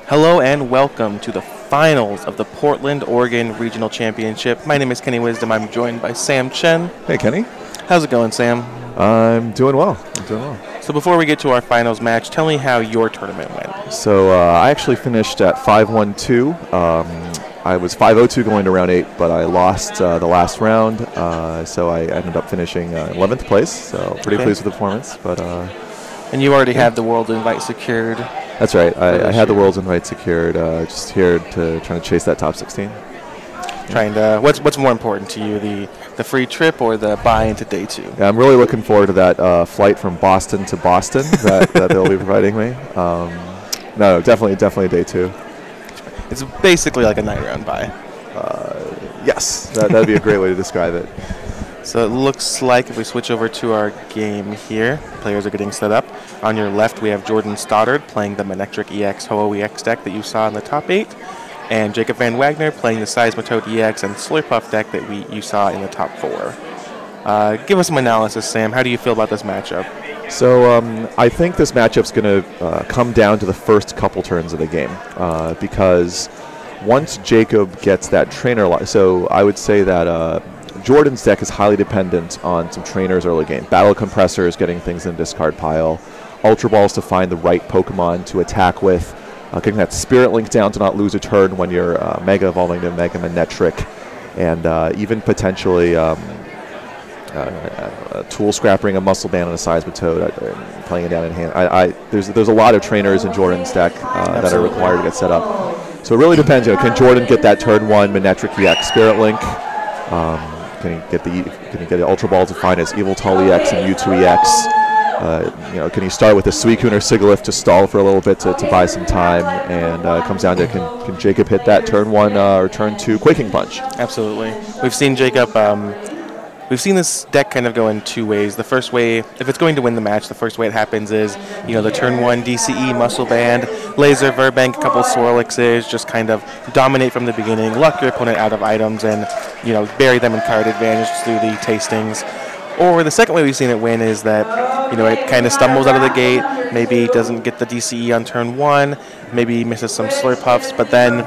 Hello and welcome to the finals of the Portland, Oregon Regional Championship. My name is Kenny Wisdom. I'm joined by Sam Chen. Hey, Kenny. How's it going, Sam? I'm doing well. So before we get to our finals match, tell me how your tournament went. So I actually finished at 5-1-2. I was 5-0-2 going to round 8, but I lost the last round, so I ended up finishing 11th place. So pretty pleased with the performance. But and you already have the world invite secured. That's right. I had the world's invite secured. Just here trying to chase that top 16. What's more important to you, the free trip or the buy into day 2? Yeah, I'm really looking forward to that flight from Boston to Boston that they'll be providing me. No, definitely day 2. It's basically like a 9-round buy. Yes, that'd be a great way to describe it. So it looks like if we switch over to our game here, players are getting set up. On your left, we have Jordan Stoddard playing the Manectric EX Ho-Oh EX deck that you saw in the top 8, and Jacob Van Wagner playing the Seismitoad EX and Slurpuff deck that you saw in the top 4. Give us some analysis, Sam. How do you feel about this matchup? So I think this matchup's going to come down to the first couple turns of the game because once Jacob gets that trainer, so I would say that Jordan's deck is highly dependent on some trainers early game. Battle compressors, getting things in the discard pile, Ultra Balls to find the right Pokemon to attack with, getting that Spirit Link down to not lose a turn when you're Mega Evolving to Mega Manectric, and even potentially Tool Scrapping, a Muscle Band, and a Seismitoad, playing it down in hand. There's a lot of trainers in Jordan's deck that are required to get set up. So it really depends. Can Jordan get that turn 1 Manectric EX Spirit Link? Can he get the Ultra Ball to find his Evoltol EX and U2 EX? Can he start with a Suicune or Sigilyph to stall for a little bit to buy some time? And it comes down to can Jacob hit that turn 1 or turn 2 Quaking Punch? Absolutely. We've seen Jacob. We've seen this deck kind of go in 2 ways. The first way, if it's going to win the match, the first way it happens is, the turn 1 DCE, Muscle Band, Laser, Verbank, a couple Swirlixes, just kind of dominate from the beginning, luck your opponent out of items, and, bury them in card advantage through the tastings. Or the second way we've seen it win is that, it kind of stumbles out of the gate, maybe doesn't get the DCE on turn 1, maybe misses some Slurpuffs, but then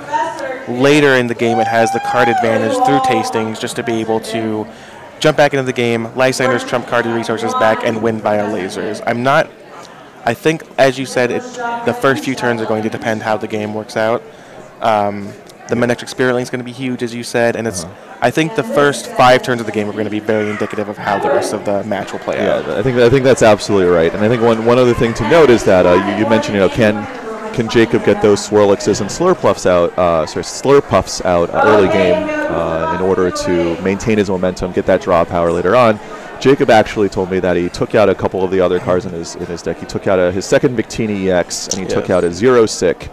later in the game it has the card advantage through tastings just to be able to jump back into the game, Lysander's trump card resources back, and win via lasers. I think, as you said, the first few turns are going to depend how the game works out. The Manectric Spirit Link is going to be huge, as you said, and I think the first 5 turns of the game are going to be very indicative of how the rest of the match will play out. Yeah, I think that's absolutely right. And I think one other thing to note is that you mentioned, can Jacob get those Swirlixes and Slurpuffs out early game in order to maintain his momentum, get that draw power later on? Jacob actually told me that he took out a couple of the other cards in his deck. He took out his second Victini EX, and he took out a Zero Sick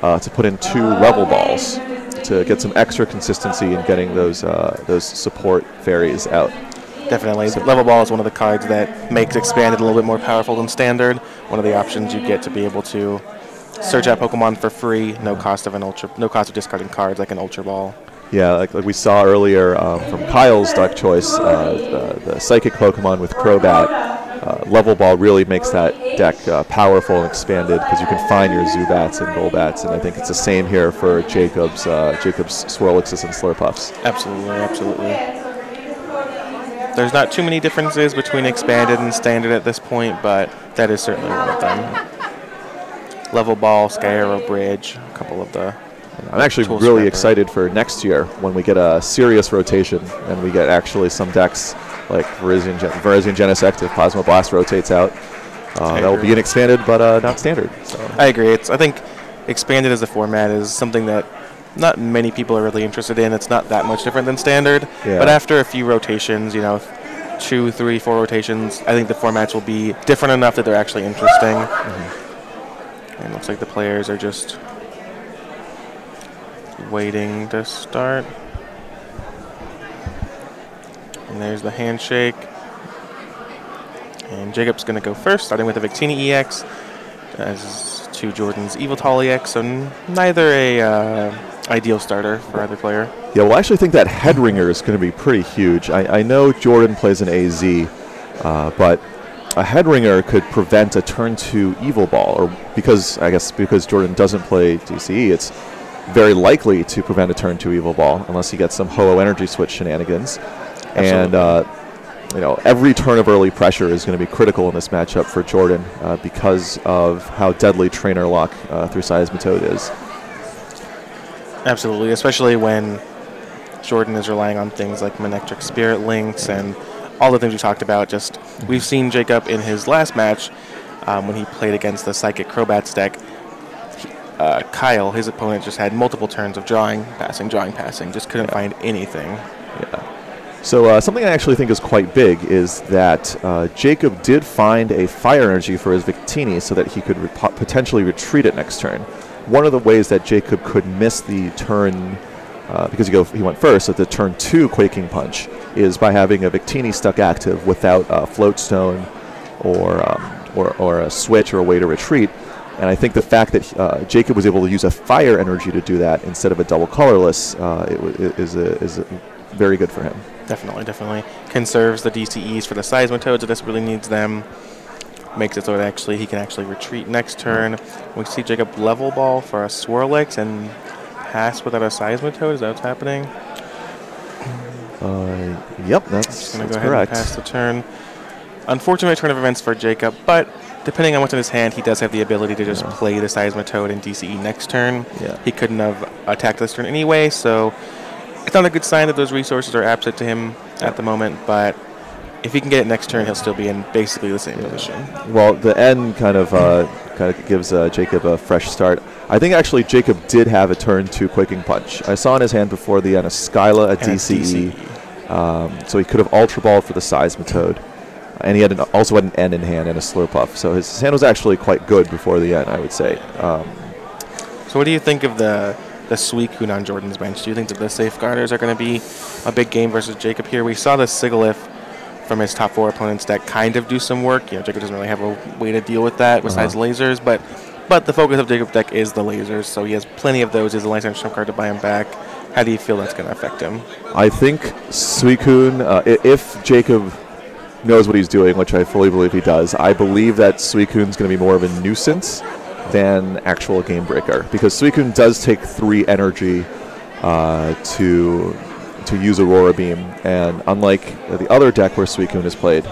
to put in 2 Level Balls to get some extra consistency in getting those support fairies out. Definitely. So Level Ball is one of the cards that makes Expanded a little bit more powerful than Standard. One of the options you get to be able to search out Pokemon for free, no cost of discarding cards like an Ultra Ball. Yeah, like we saw earlier from Kyle's deck choice, the Psychic Pokemon with Crobat. Level Ball really makes that deck powerful and expanded because you can find your Zubats and Golbats, and I think it's the same here for Jacob's Swirlixes and Slurpuffs. Absolutely. There's not too many differences between Expanded and Standard at this point, but that is certainly one of them. Level Ball, Sky Arrow Bridge, a couple of the... I'm actually really excited for next year when we get a serious rotation and we get actually some decks like Virizion Genesect if Plasma Blast rotates out. That will be an Expanded but not Standard. So. I agree. I think Expanded as a format is something that not many people are really interested in. It's not that much different than Standard. Yeah. But after a few rotations, 2, 3, 4 rotations, I think the formats will be different enough that they're actually interesting. And it looks like the players are just waiting to start. And there's the handshake. And Jacob's going to go first, starting with the Victini EX, as to Jordan's Evoltol EX, so neither a ideal starter for either player. Yeah, well, I actually think that Headringer is going to be pretty huge. I know Jordan plays an AZ, but a head ringer could prevent a turn 2 evil ball, or because Jordan doesn't play DCE, it's very likely to prevent a turn 2 evil ball unless he gets some Ho-Oh energy switch shenanigans. Absolutely. And every turn of early pressure is going to be critical in this matchup for Jordan because of how deadly trainer lock through Seismitoad is. Absolutely, especially when Jordan is relying on things like Manectric Spirit Links and all the things we talked about. Just we've seen Jacob in his last match when he played against the Psychic Crobats deck. Kyle, his opponent, just had multiple turns of drawing, passing, just couldn't find anything. Yeah. So something I actually think is quite big is that Jacob did find a fire energy for his Victini so that he could potentially retreat it next turn. One of the ways that Jacob could miss the turn, because he went first, so the turn 2 Quaking Punch, is by having a Victini stuck active without a Floatstone or a switch or a way to retreat. And I think the fact that Jacob was able to use a fire energy to do that instead of a double colorless is very good for him. Definitely. Conserves the DCEs for the Seismitoads, so this really needs them. Makes it so that he can actually retreat next turn. We see Jacob level ball for a Swirlix and pass without a Seismitoad. Is that what's happening? Yep, that's going to go correct. Ahead and pass the turn. Unfortunate turn of events for Jacob, but depending on what's in his hand, he does have the ability to just play the Seismitoad and DCE next turn. Yeah. He couldn't have attacked this turn anyway, so it's not a good sign that those resources are absent to him at the moment, but if he can get it next turn, he'll still be in basically the same position. Well, the end kind of gives Jacob a fresh start. I think actually Jacob did have a turn 2 Quaking Punch. I saw in his hand before the end a Skyla, a DCE. So he could have Ultra Ball for the Seismitoad. And he had also had an N in hand and a Slurpuff. So his hand was actually quite good before the end, I would say. So what do you think of the Suicune on Jordan's bench? Do you think that the Safeguarders are going to be a big game versus Jacob here? We saw the Sigilyph from his top 4 opponents deck kind of do some work. Jacob doesn't really have a way to deal with that besides lasers, but the focus of Jacob's deck is the lasers, so he has plenty of those. He has a lifetime trump card to buy him back. How do you feel that's going to affect him? I think Suicune, if Jacob knows what he's doing, which I fully believe he does, I believe that Suicune's going to be more of a nuisance than actual game breaker, because Suicune does take 3 energy to use Aurora Beam, and unlike the other deck where Suicune is played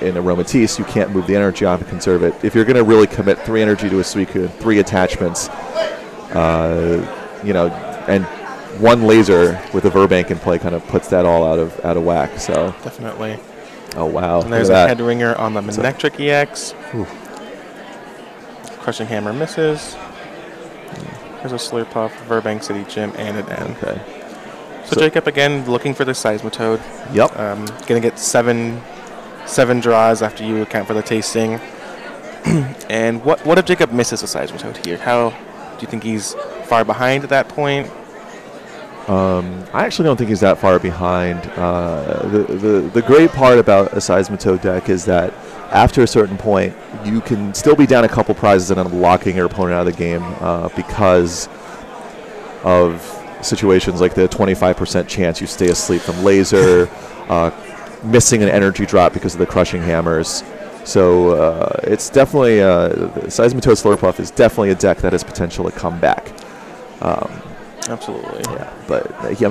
in Aromatisse, you can't move the energy on to conserve it. If you're going to really commit 3 energy to a Suicune, 3 attachments, and 1 laser with a Verbank in play kind of puts that all out of whack. So definitely. Oh wow! And there's a head ringer on the Manectric EX. Crushing Hammer misses. There's a Slurpuff, Verbank City Gym, and an N. Okay. So Jacob again looking for the Seismitoad. Yep. Gonna get seven draws after you account for the tasting. And what if Jacob misses a Seismitoad here? How do you think he's far behind at that point? I actually don't think he's that far behind. The great part about a Seismitoad deck is that after a certain point, you can still be down a couple prizes and end up locking your opponent out of the game because of situations like the 25% chance you stay asleep from laser, missing an energy drop because of the crushing hammers. So it's definitely Seismitoad Slurpuff is definitely a deck that has potential to come back. Absolutely. Yeah, but he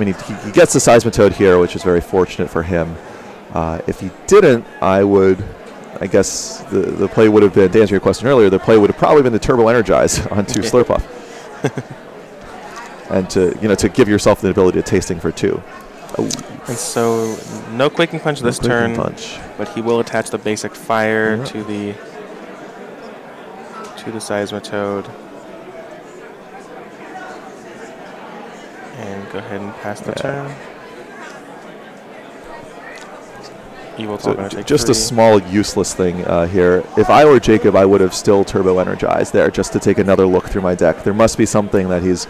gets the Seismitoad here, which is very fortunate for him. If he didn't, I guess the play would have been, to answer your question earlier, the play would have probably been the Turbo Energize onto Slurpuff. And to give yourself the ability to tasting for 2. And so no Quaking Punch this turn, but he will attach the basic fire to the Seismitoad. And go ahead and pass the turn. Just 3. A small useless thing here. If I were Jacob, I would have still Turbo Energized there just to take another look through my deck. There must be something that he's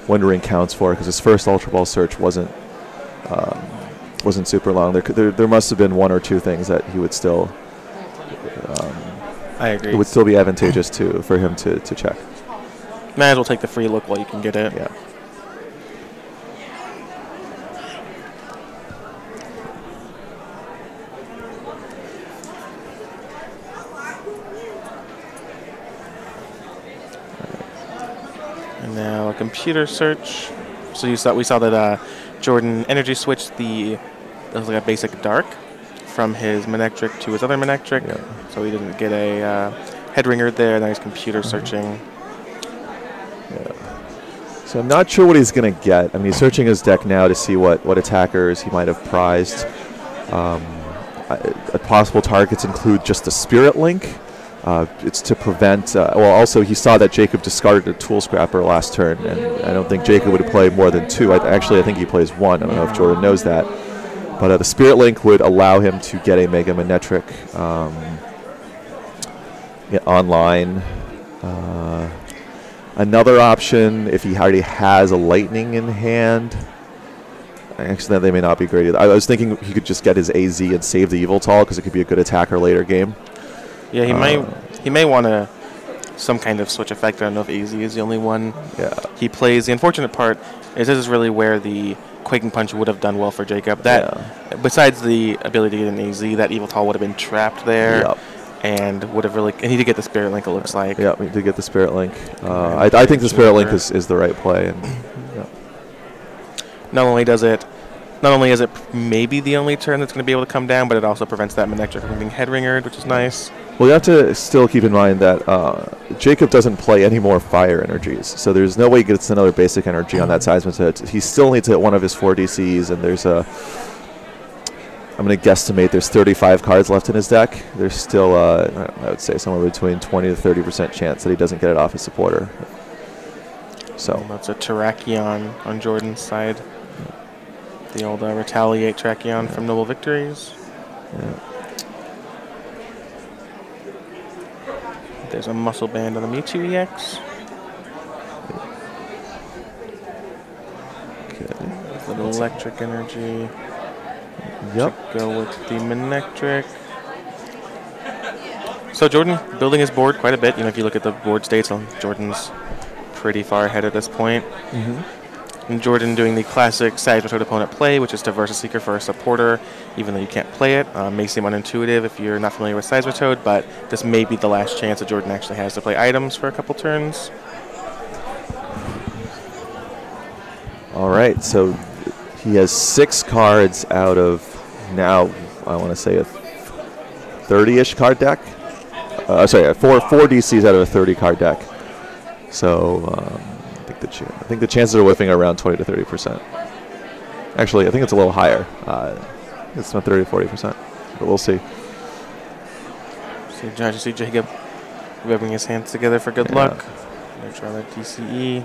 wondering counts for, because his first Ultra Ball search wasn't super long. There must have been 1 or 2 things that he would still. I agree. It would still be advantageous for him to check. Might as well take the free look while you can get it. Yeah. Now a computer search. So we saw that Jordan energy switched that was like a basic dark from his Manectric to his other Manectric. Yeah. So he didn't get a head ringer there. Now he's computer searching. Yeah. So I'm not sure what he's going to get. I mean, he's searching his deck now to see what attackers he might have prized. Possible targets include just a Spirit Link. It's to prevent. Well, also he saw that Jacob discarded a Tool Scrapper last turn, and I don't think Jacob would play more than 2. I think he plays 1. I don't know if Jordan knows that, but the Spirit Link would allow him to get a Mega Manectric online. Another option, if he already has a Lightning in hand. Actually, they may not be great either. I was thinking he could just get his AZ and save the Yveltal because it could be a good attacker later game. Yeah, he may want some kind of switch effect. I don't know if AZ is the only one he plays. The unfortunate part is this is really where the Quaking Punch would have done well for Jacob. Besides the ability to get an AZ, that Yveltal would have been trapped there. Yep. And would have really. And he did get the Spirit Link, it looks like. Yeah, he did get the Spirit Link. I think the Spirit Link is the right play. And, Not only is it maybe the only turn that's going to be able to come down, but it also prevents that Manectric from being head ringered, which is nice. Well, you have to still keep in mind that Jacob doesn't play any more fire energies, so there's no way he gets another basic energy on that Seismitoad. He still needs to hit one of his 4 DCs, and there's I'm going to guesstimate there's 35 cards left in his deck. There's still, I would say, somewhere between 20 to 30% chance that he doesn't get it off his supporter. So that's a Terrakion on Jordan's side. The old Retaliate Terrakion from Noble Victories. Yeah. There's a Muscle Band on the Mewtwo EX. Okay. Little electric energy. Yep. Go with the Manectric. So Jordan building his board quite a bit. If you look at the board states, Jordan's pretty far ahead at this point. And Jordan doing the classic Seismitoad opponent play, which is to Versa Seeker for a supporter, even though you can't play it. May seem unintuitive if you're not familiar with Seismitoad, but this may be the last chance that Jordan actually has to play items for a couple turns. All right, so he has 6 cards out of now, I want to say a 30-ish card deck. Sorry, 4 DCs out of a 30-card deck. So I think the chances are whiffing around 20 to 30%. Actually, I think it's a little higher. It's not 30 to 40%, but we'll see. See Jacob rubbing his hands together for good luck. Try that DCE.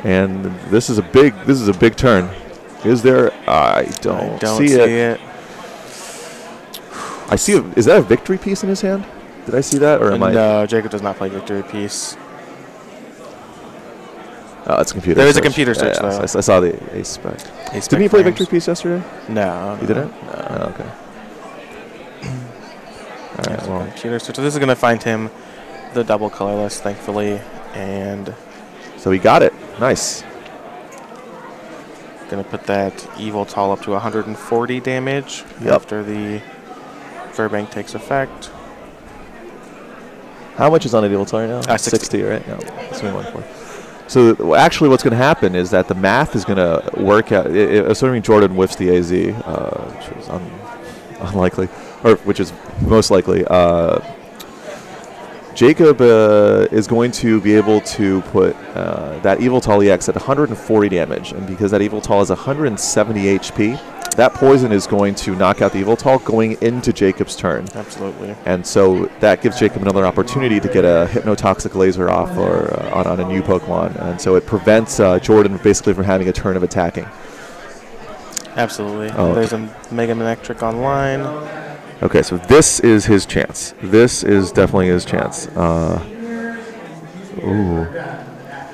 And this is a big turn. Is there? I don't see it. I see. Is that a victory piece in his hand? Did I see that, or am I? No, Jacob does not play victory piece. Oh, it's a computer. There is a computer search though. I saw the ace spec. Didn't he play victory piece yesterday? No. He didn't. No. Oh, okay. All right. Well, computer search. So this is going to find him the double colorless, thankfully, and so he got it. Nice. Going to put that Yveltal up to 140 damage after the Verbank takes effect. How much is on a Yveltal right now? 60, right? No, that's only 140. So actually what's going to happen is that the math is going to work out. Assuming Jordan whiffs the AZ, which is unlikely, or which is most likely, Jacob is going to be able to put that Yveltal EX at 140 damage, and because that Yveltal is 170 HP, that poison is going to knock out the Yveltal going into Jacob's turn. Absolutely. And so that gives Jacob another opportunity to get a Hypnotoxic Laser off or on a new Pokemon, and so it prevents Jordan basically from having a turn of attacking. Absolutely. Oh, there's a Mega Manectric online. Okay, so this is his chance. This is definitely his chance. Ooh.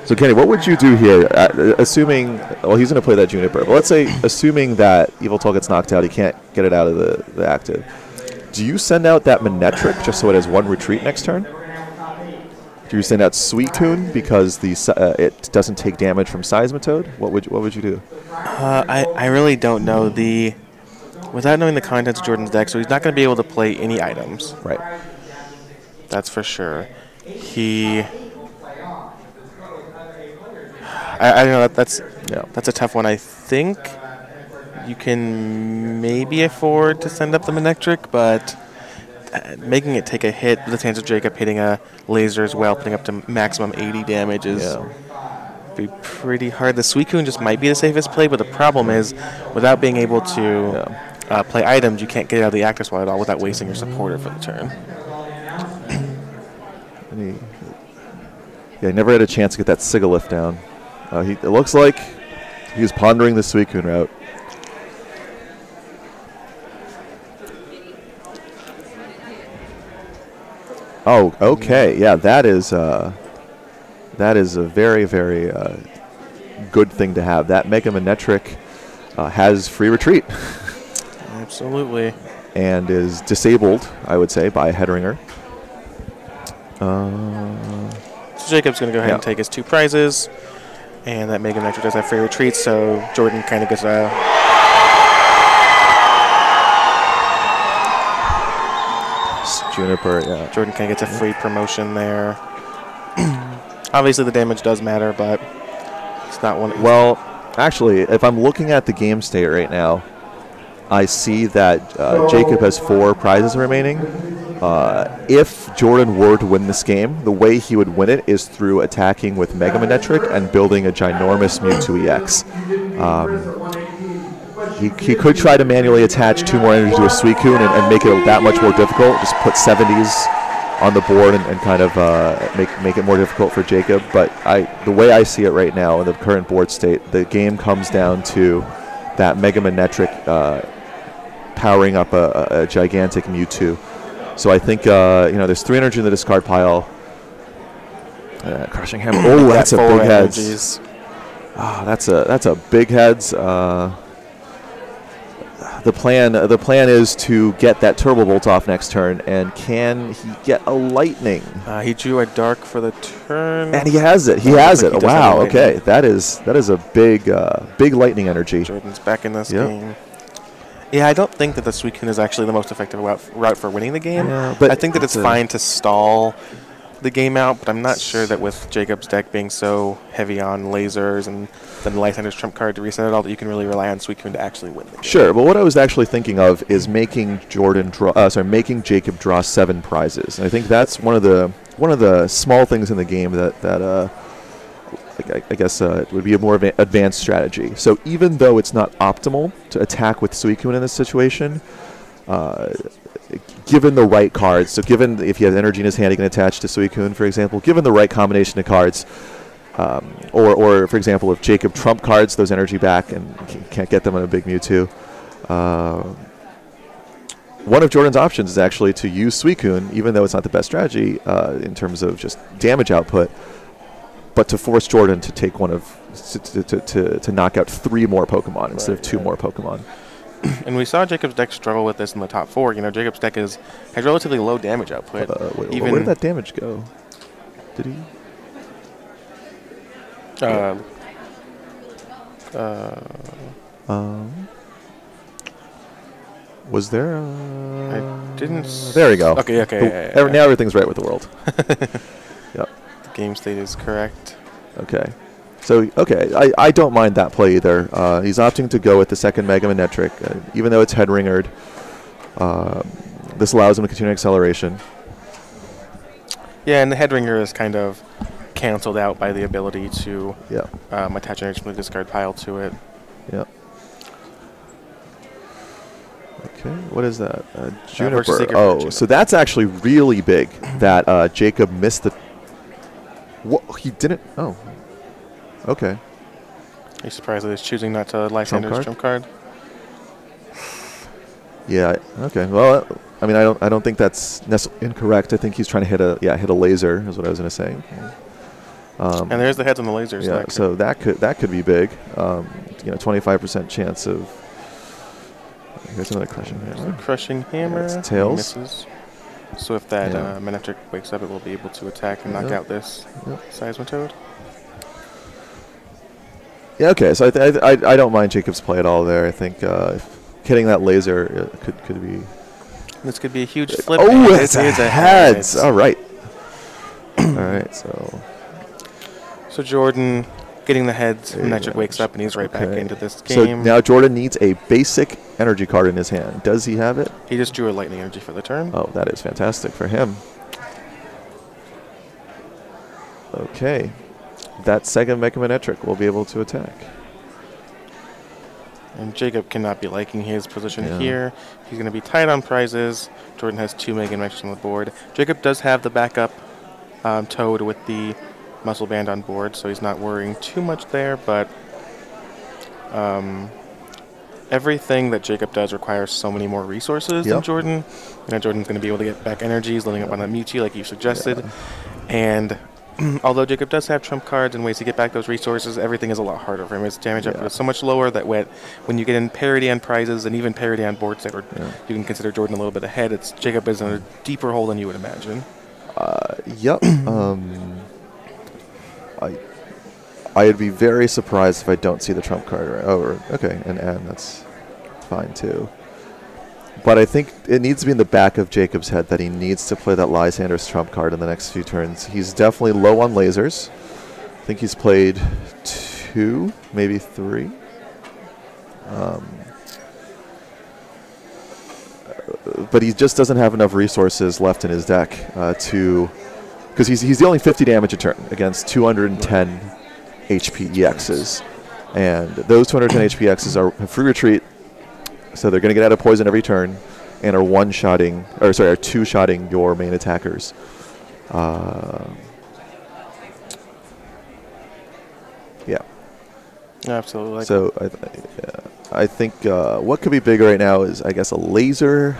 So, Kenny, what would you do here? Assuming, well, he's going to play that Juniper, but let's say, assuming that Yveltal gets knocked out, he can't get it out of the active. Do you send out that Manectric just so it has one retreat next turn? Do you send out Suicune because it doesn't take damage from Seismitoad? What would you do? I really don't know. without knowing the contents of Jordan's deck, so he's not going to be able to play any items. Right. That's for sure. I don't know. That's a tough one. I think you can maybe afford to send up the Manectric, but making it take a hit, the chance of Jacob hitting a laser as well, putting up to maximum 80 damage is be pretty hard. The Suicune just might be the safest play, but the problem is, without being able to play items, you can't get out of the active spot at all without wasting your supporter for the turn. He never had a chance to get that Sigalith down. It looks like he was pondering the Suicune route. Oh, okay. Yeah, that is a very, very good thing to have. That Mega Manectric has free retreat. Absolutely. And is disabled, I would say, by a Headringer. So Jacob's going to go ahead and take his 2 prizes. And that Mega Manectric does have free retreat, so Jordan kind of gets a... Juniper, Jordan kind of gets a free promotion there. Obviously, the damage does matter, but it's not one... Well, actually, if I'm looking at the game state right now, I see that Jacob has 4 prizes remaining. If Jordan were to win this game, the way he would win it is through attacking with Mega Manectric and building a ginormous Mewtwo EX. He could try to manually attach 2 more energy to a Suicune and make it that much more difficult. Just put 70s on the board and kind of make it more difficult for Jacob. But the way I see it right now in the current board state, the game comes down to that Mega Manectric powering up a gigantic Mewtwo. So I think there's 3 energy in the discard pile. Crushing Hammer. Oh, that's a big heads. Oh, that's a big heads. The plan is to get that Turbo Bolt off next turn, and can he get a Lightning? He drew a Dark for the turn, and he has it. He has it. Wow. Okay, that is a big Lightning energy. Jordan's back in this game. Yeah, I don't think that the Suicune is actually the most effective route for winning the game. Yeah, but I think that it's fine to stall the game out, but I'm not sure that with Jacob's deck being so heavy on lasers and then Lightninger's trump card to reset it all, that you can really rely on Suicune to actually win the game. Sure, but what I was actually thinking of is making making Jacob draw 7 prizes, and I think that's one of the small things in the game that I guess it would be a more advanced strategy. So even though it's not optimal to attack with Suicune in this situation, given the right cards, so given if he has energy in his hand, he can attach to Suicune, for example, given the right combination of cards, or for example, if Jacob trump cards those energy back and can't get them on a big Mewtwo, one of Jordan's options is actually to use Suicune, even though it's not the best strategy in terms of just damage output, but to force Jordan to take to knock out 3 more Pokemon instead of 2 more Pokemon. And we saw Jacob's deck struggle with this in the top 4. Jacob's deck has relatively low damage output. Where did that damage go? Did he? Was there? I didn't. There we go. Okay. Now everything's right with the world. Yep. The game state is correct. Okay. So, I don't mind that play either. He's opting to go with the second Mega Manectric, even though it's Headringered. This allows him to continue acceleration. Yeah, and the Headringer is kind of canceled out by the ability to attach energy from the discard pile to it. Yep. Okay, what is that? Juniper. Oh, so that's actually really big that Jacob missed the... What? He didn't... Oh. Okay. Are you surprised that he's choosing not to Lysander's trump card? Yeah. Okay. Well, I mean, I don't think that's necessarily incorrect. I think he's trying to hit a laser. Is what I was going to say. And there's the heads on the lasers. Yeah. So that could be big. 25% chance of. Here's another crushing hammer. Crushing hammer. Yeah, it's tails. Misses. So if that Manectric wakes up, it will be able to attack and knock out this Seismitoad. Yeah, okay, so I don't mind Jacob's play at all there. I think hitting that laser could be. This could be a huge flip. Oh, it's a heads. All right. All right. So Jordan getting the heads. Manectric wakes up and he's right back into this game. So now Jordan needs a basic energy card in his hand. Does he have it? He just drew a lightning energy for the turn. Oh, that is fantastic for him. Okay. That second Mega Manectric will be able to attack. And Jacob cannot be liking his position here. He's going to be tight on prizes. Jordan has 2 Mega Manectrics on the board. Jacob does have the backup Toad with the muscle band on board, so he's not worrying too much there, but everything that Jacob does requires so many more resources than Jordan. Jordan's going to be able to get back energies, loading up on that Mewtwo like you suggested. And although Jacob does have trump cards and ways to get back those resources, everything is a lot harder for him. His damage output is so much lower that when you get in parity on prizes and even parity on boards that you can consider Jordan a little bit ahead, Jacob is in a deeper hole than you would imagine. Yep. I'd be very surprised if I don't see the trump card. Right? Oh, okay, and that's fine too. But I think it needs to be in the back of Jacob's head that he needs to play that Lysander's trump card in the next few turns. He's definitely low on lasers. I think he's played 2, maybe 3. But he just doesn't have enough resources left in his deck because he's dealing 50 damage a turn against 210 HP EXs. And those 210 HP EXs are free retreat, so they're going to get out of poison every turn and are are 2-shotting your main attackers. Yeah. Absolutely. So I think what could be bigger right now is, I guess, a laser.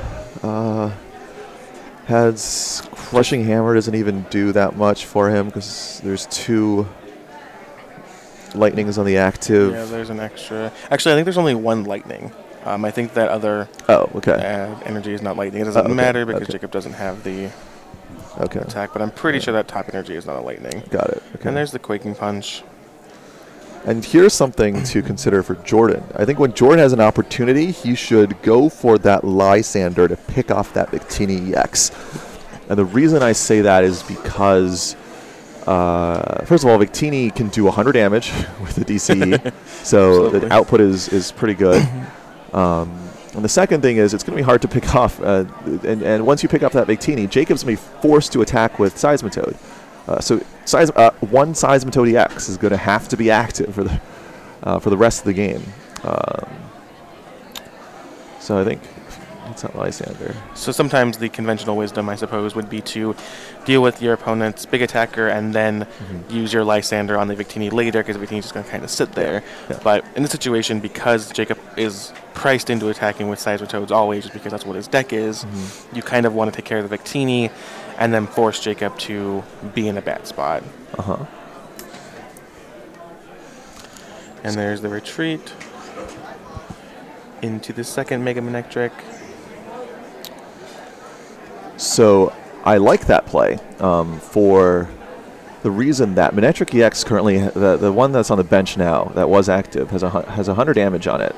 Has Crushing Hammer doesn't even do that much for him because there's 2 lightnings on the active. Yeah, there's an extra. Actually, I think there's only 1 lightning. I think that other energy is not lightning. It doesn't matter because Jacob doesn't have the attack, but I'm pretty sure that top energy is not a lightning. Got it. Okay. And there's the Quaking Punch. And here's something to consider for Jordan. I think when Jordan has an opportunity, he should go for that Lysander to pick off that Victini EX. And the reason I say that is because, first of all, Victini can do 100 damage with the DCE, so the output is pretty good. And the second thing is it's going to be hard to pick off. And once you pick off that Victini, Jacob's going to be forced to attack with Seismitoad. So one Seismitoad EX is going to have to be active for the rest of the game. So I think it's not Lysander. So sometimes the conventional wisdom, I suppose, would be to deal with your opponent's big attacker and then use your Lysander on the Victini later, because Victini's just going to kind of sit there. Yeah. But in this situation, because Jacob is priced into attacking with Seismitoads always, just because that's what his deck is, you kind of want to take care of the Victini and then force Jacob to be in a bad spot. And there's the retreat into the second Mega Manectric. So I like that play for the reason that Manectric EX currently, the one that's on the bench now that was active, has 100 damage on it.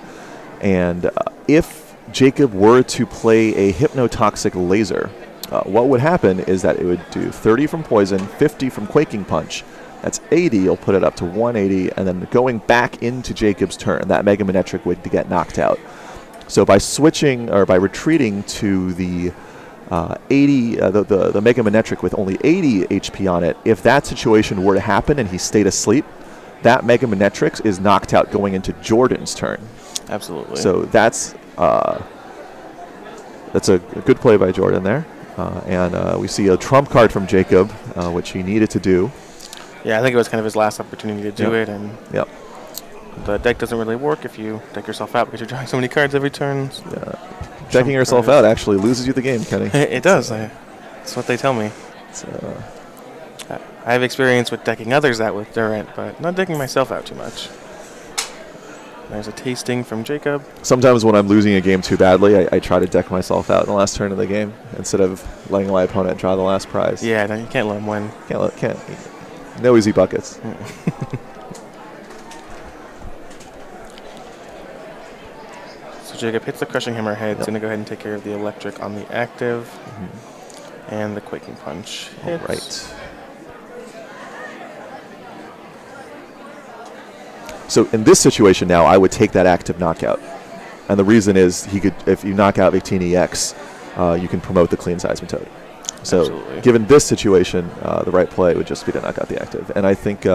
And if Jacob were to play a Hypnotoxic Laser, what would happen is that it would do 30 from Poison, 50 from Quaking Punch. That's 80. You'll put it up to 180, and then going back into Jacob's turn, that Mega Manectric would get knocked out. So by switching or by retreating to the 80, the Mega Manectric with only 80 HP on it, if that situation were to happen and he stayed asleep, that Mega Manectric is knocked out going into Jordan's turn. Absolutely. So that's a good play by Jordan there. And we see a trump card from Jacob, which he needed to do. Yeah, I think it was kind of his last opportunity to do it. And the deck doesn't really work if you deck yourself out because you're drawing so many cards every turn. Yeah. Decking yourself out actually loses you the game, Kenny. It does. That's what they tell me. I have experience with decking others out with Durant, but not decking myself out too much. There's a tasting from Jacob. Sometimes when I'm losing a game too badly, I try to deck myself out in the last turn of the game instead of letting my opponent draw the last prize. Yeah, no, you can't let him win. Can't. No easy buckets. So Jacob hits the Crushing Hammer head. It's Yep. going to go ahead and take care of the electric on the active. And the Quaking Punch hits. All right. So in this situation now, I would take that active knockout. And the reason is he could, if you knock out Victini EX, you can promote the clean Seismitoad. So Absolutely. given this situation, the right play would just be to knock out the active. And I think,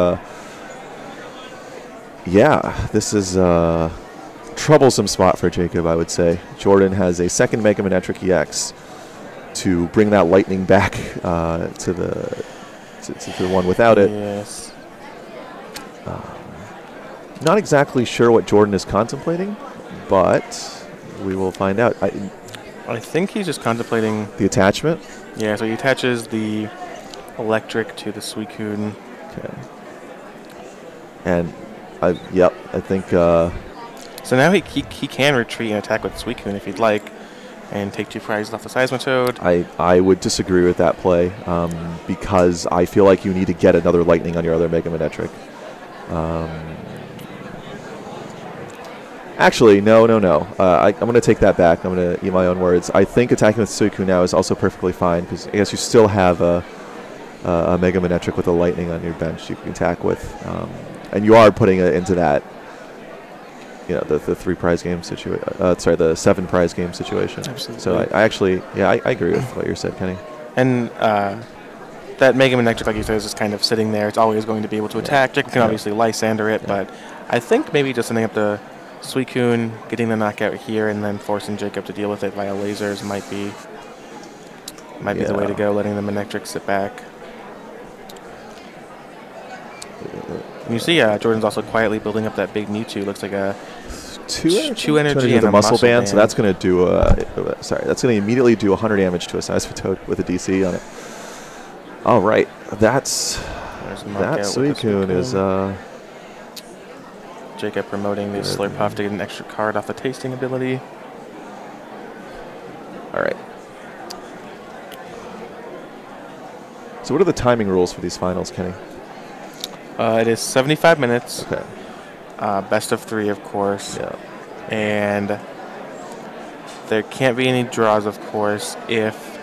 yeah, this is a troublesome spot for Jacob, I would say. Jordan has a second Mega Manectric EX to bring that lightning back to the one without it. Yes. Not exactly sure what Jordan is contemplating, but we will find out. I think he's just contemplating The attachment? Yeah, so he attaches the electric to the Suicune. Okay. And, yep, I think... So now he can retreat and attack with Suicune if he'd like, and take 2 prizes off the Seismitoad. I would disagree with that play, because I feel like you need to get another lightning on your other Mega Manectric. Actually, no. I'm going to take that back. I'm going to eat my own words. I think attacking with Suicune now is also perfectly fine, because I guess you still have a Mega Manectric with a lightning on your bench you can attack with. And you are putting it into that, you know, the 3 prize game situation. Sorry, the 7 prize game situation. Absolutely. So I actually, yeah, I agree with what you said, Kenny. And that Mega Manectric, like you said, is just kind of sitting there. It's always going to be able to attack. Jacob can obviously Lysander it, but I think maybe just sending up the Suicune, getting the knockout here, and then forcing Jacob to deal with it via lasers might be the way to go, letting the Manectric sit back. And you see Jordan's also quietly building up that big Mewtwo. Looks like a 2 energy and a a muscle band. So band. that's going to do that's going to immediately do 100 damage to a Seismitoad with a DC on it. All right, that Suicune is Jacob promoting the Slurpuff to get an extra card off the tasting ability. all right. So what are the timing rules for these finals, Kenny? It is 75 minutes. Okay. Best of 3, of course. Yeah. And there can't be any draws, of course. If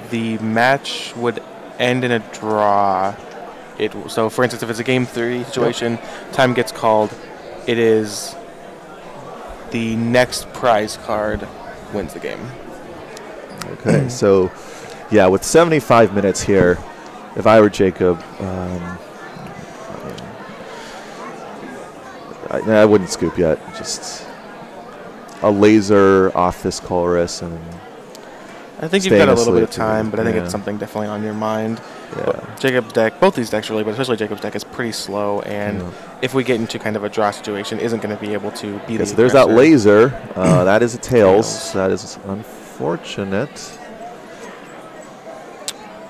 the match would end in a draw, so for instance, if it's a game 3 situation, time gets called, it is the next prize card wins the game. Okay, so yeah, with 75 minutes here, if I were Jacob, I wouldn't scoop yet. Just a laser off this Colress, and I think you've got a little bit of asleep, time, but I think yeah. it's something definitely on your mind. Yeah. But Jacob's deck, both these decks really, but especially Jacob's deck is pretty slow, and if we get into kind of a draw situation, isn't going to be able to beat so there's that laser. That is a Tails. That is unfortunate.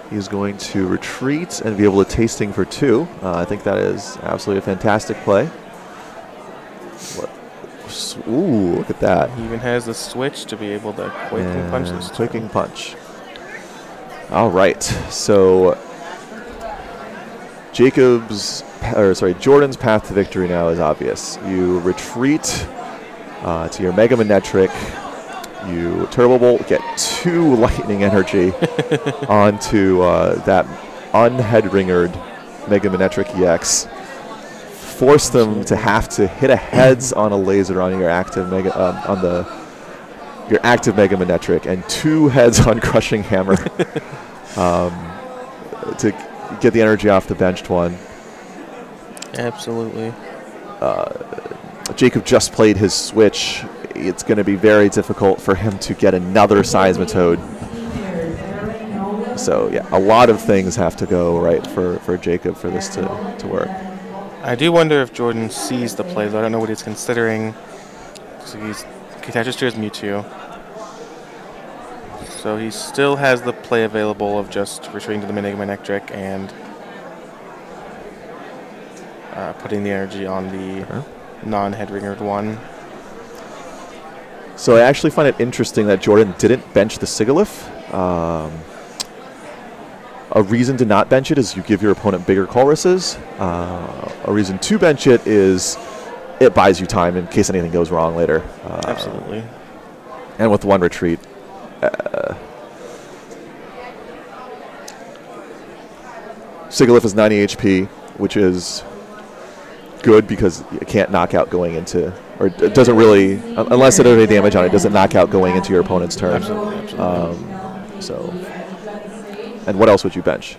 He's going to retreat and be able to tasting for 2. I think that is absolutely a fantastic play. Ooh, look at that. He even has the switch to be able to Quaking Punch this Quaking Punch. All right, so Jordan's path to victory now is obvious. You retreat to your Mega Manectric. You Turbo Bolt, get 2 lightning energy onto that unhead-ringered Mega Manectric EX. Force them to have to hit a heads on a laser on your active Mega your active Mega Manectric, and 2 heads on Crushing Hammer to get the energy off the benched one. Absolutely. Jacob just played his switch. It's going to be very difficult for him to get another Seismitoad. So yeah, a lot of things have to go right for Jacob for this to work. I do wonder if Jordan sees the play, though. I don't know what he's considering. So he attaches to his Mewtwo. So he still has the play available of just retreating to the Mega Manectric and putting the energy on the non-head-ringered one. So I actually find it interesting that Jordan didn't bench the Sigilyph. A reason to not bench it is you give your opponent bigger Colrusses. A reason to bench it is it buys you time in case anything goes wrong later. Absolutely. And with one retreat, Sigalith is 90 HP, which is good because it can't knock out going into, or it doesn't really, unless it does any damage on it, doesn't knock out going into your opponent's turn. Absolutely. So, and what else would you bench?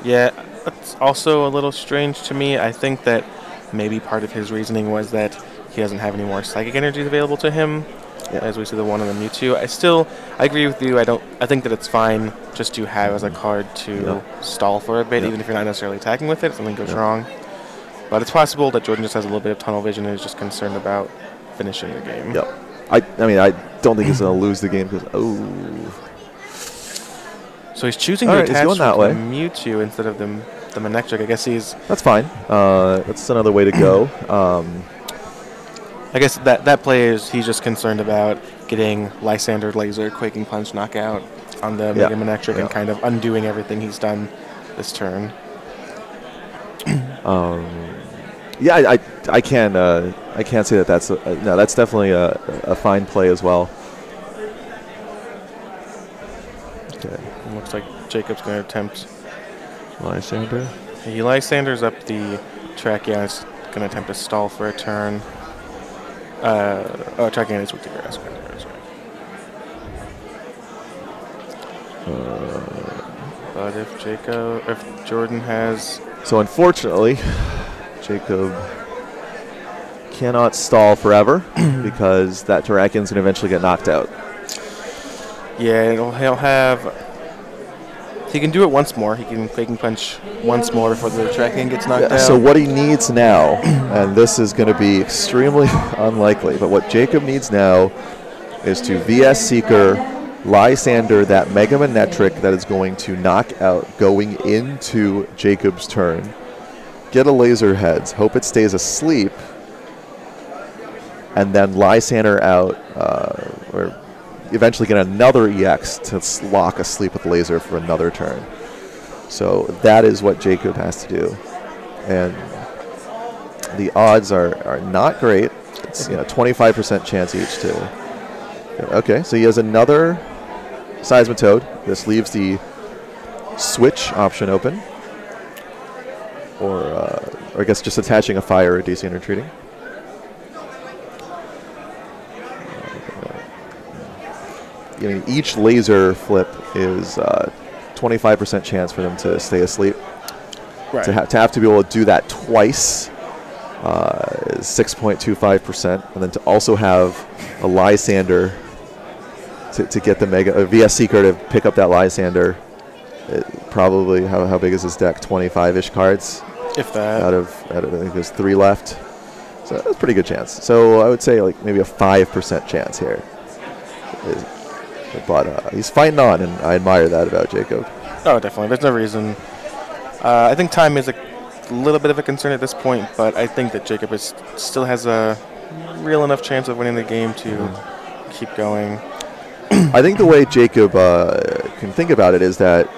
Yeah, that's also a little strange to me. I think that maybe part of his reasoning was that he doesn't have any more psychic energies available to him, as we see the one on the Mewtwo. I agree with you. I think that it's fine just to have as a card to stall for a bit, even if you're not necessarily attacking with it if something goes wrong. But it's possible that Jordan just has a little bit of tunnel vision and is just concerned about finishing the game. Yep. I mean, I don't think he's going to lose the game because, So he's choosing to attach with the Mewtwo instead of the Manectric. I guess he's... That's fine. That's another way to go. I guess that play is he's just concerned about getting Lysander, Laser, Quaking Punch, Knockout on the Mega Manectric and kind of undoing everything he's done this turn. I can't say that that's no. That's definitely a fine play as well. Okay. It looks like Jacob's going to attempt Lysander. He Lysanders up the Tracheon. He's going to attempt to stall for a turn. Tracheon is weak to grass. But if Jordan has... So unfortunately, Jacob cannot stall forever because that Terrakion's going to eventually get knocked out. Yeah, he'll have... He can do it once more. He can Quaking Punch once more before the Terrakion gets knocked out. So what he needs now, and this is going to be extremely unlikely, but what Jacob needs now is to VS Seeker, Lysander, that Mega Manectric that is going to knock out going into Jacob's turn, get a Laser Heads, hope it stays asleep, and then Lysander out, or eventually get another EX to lock asleep with Laser for another turn. So that is what Jacob has to do. And the odds are not great. It's 25% chance each to... Okay, so he has another Seismitoad. This leaves the switch option open. Or I guess just attaching a fire or DC and retreating. I mean, each laser flip is 25% chance for them to stay asleep. Right. To have to be able to do that twice is 6.25%, and then to also have a Lysander to get the Mega VS Seeker to pick up that Lysander. Probably how big is his deck? 25-ish cards. If that. Out of I think there's 3 left, so that's a pretty good chance. So I would say like maybe a 5% chance here. But he's fighting on, and I admire that about Jacob. Oh, definitely. There's no reason. I think time is a little bit of a concern at this point, but I think that Jacob still has a real enough chance of winning the game to keep going. I think the way Jacob can think about it is that,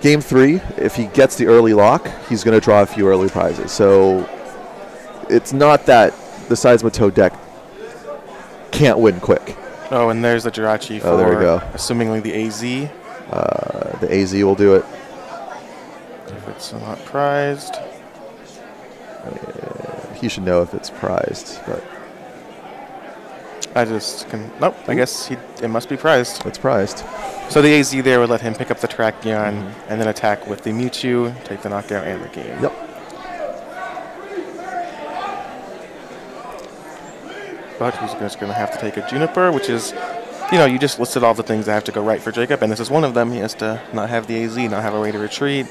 Game 3, if he gets the early lock, he's going to draw a few early prizes. So it's not that the Seismitoad deck can't win quick. Oh, and there's the Jirachi for, there we go. Assumingly the AZ. The AZ will do it. If it's not prized. He should know if it's prized, but... I just can... Nope, I guess it must be prized. It's prized. So the AZ there would let him pick up the Terrakion and then attack with the Mewtwo, take the knockdown and the game. Yep. But he's just going to have to take a Juniper, which is, you just listed all the things that have to go right for Jacob, and this is one of them. He has to not have the AZ, not have a way to retreat.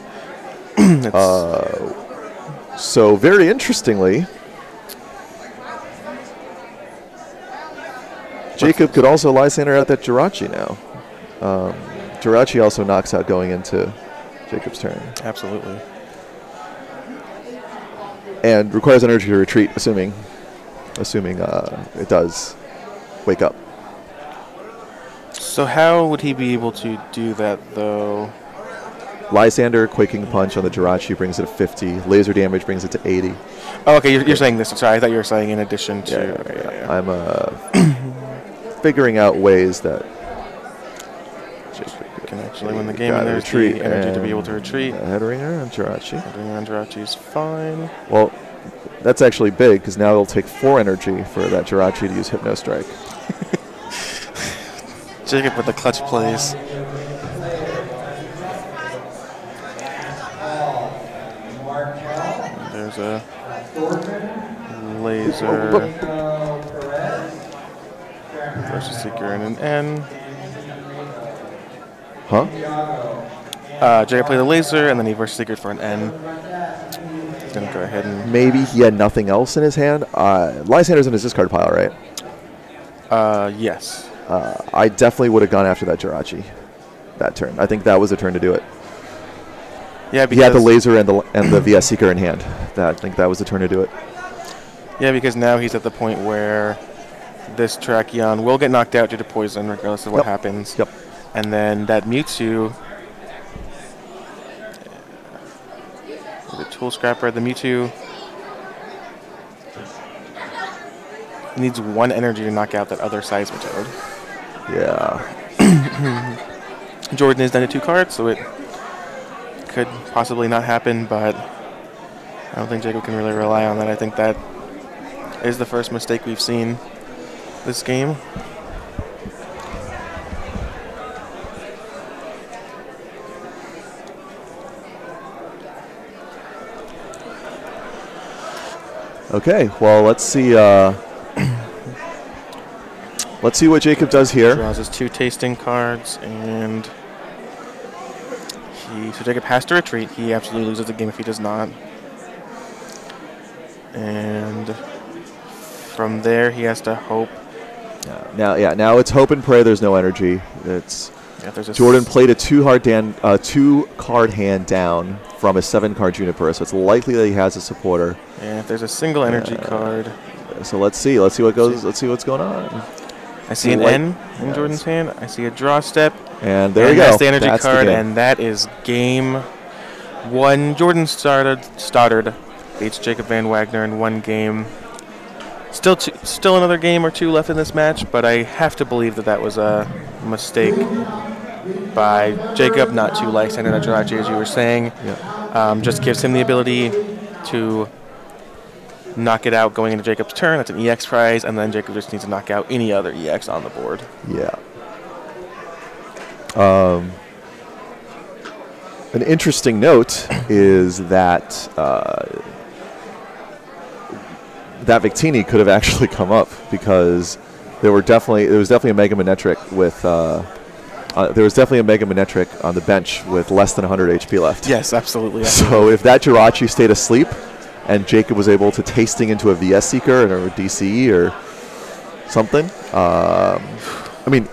So very interestingly, Jacob could also Lysander out that Jirachi now. Jirachi also knocks out going into Jacob's turn. Absolutely. And requires energy to retreat, assuming it does wake up. So how would he be able to do that, though? Lysander Quaking Punch on the Jirachi brings it to 50. Laser damage brings it to 80. Oh, okay, you're saying this. Sorry, I thought you were saying in addition to. Yeah, Okay, yeah. I'm figuring out ways that can actually win the game, and there's the energy to be able to retreat. Head ringer on Jirachi. Head ringer on Jirachi is fine. Well, that's actually big because now it'll take 4 energy for that Jirachi to use Hypno Strike. Jacob with the clutch plays. There's a laser versus Seeker and an N. Huh? Jacob played the laser and then he versus Seeker for an N. He's going to go ahead and... Maybe he had nothing else in his hand. Lysander's in his discard pile, right? Yes. I definitely would have gone after that Jirachi that turn. I think that was the turn to do it. Yeah, because he had the laser and the VS Seeker in hand. I think that was the turn to do it. Yeah, because now he's at the point where this Terrakion will get knocked out due to poison regardless of what happens. Yep. And then that Mewtwo, the Tool Scrapper, the Mewtwo needs 1 energy to knock out that other Seismitoad. Yeah. Jordan is down to 2 cards, so it could possibly not happen, but I don't think Jacob can really rely on that. I think that is the first mistake we've seen this game. Okay, well, let's see. Let's see what Jacob does here. Draws his 2 tasting cards, and so Jacob has to retreat. He absolutely loses the game if he does not. And from there, he has to hope. Now it's hope and pray. There's no energy. It's Jordan played a 2-card hand down from a 7-card Juniper, so it's likely that he has a supporter. Yeah, if there's a single energy card. So let's see what goes. Let's see what's going on. I see an N in Jordan's hand. I see a draw step. And there we go. That's the energy card, and that is game 1. Jordan Stoddard beats Jacob Van Wagner in 1 game. Still another game or 2 left in this match, but I have to believe that was a mistake by Jacob, not to Lysander and Jirachi, as you were saying. Yeah. Just gives him the ability to knock it out going into Jacob's turn. That's an EX prize, and then Jacob just needs to knock out any other EX on the board. Yeah. An interesting note is that that Victini could have actually come up because there was definitely a Mega Manectric with on the bench with less than 100 HP left. Yes, absolutely. So if that Jirachi stayed asleep and Jacob was able to tasting into a VS Seeker or a DCE or something, I mean,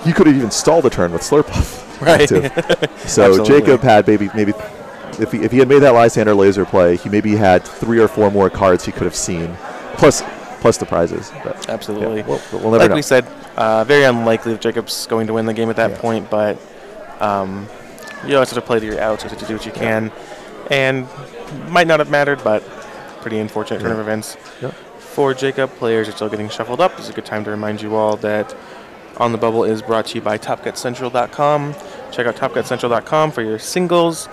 he could have even stalled the turn with Slurpuff. Right. So absolutely. Jacob had maybe if he had made that Lysander laser play, he maybe had 3 or 4 more cards he could have seen, plus the prizes. But absolutely. Yeah, we'll never like know. we said, very unlikely that Jacob's going to win the game at that point, but you always have to play to your outs, you have to do what you can, and might not have mattered, but pretty unfortunate turn of events. Yep. For Jacob, players are still getting shuffled up. This is a good time to remind you all that On the Bubble is brought to you by TopCutCentral.com. Check out TopCutCentral.com for your singles,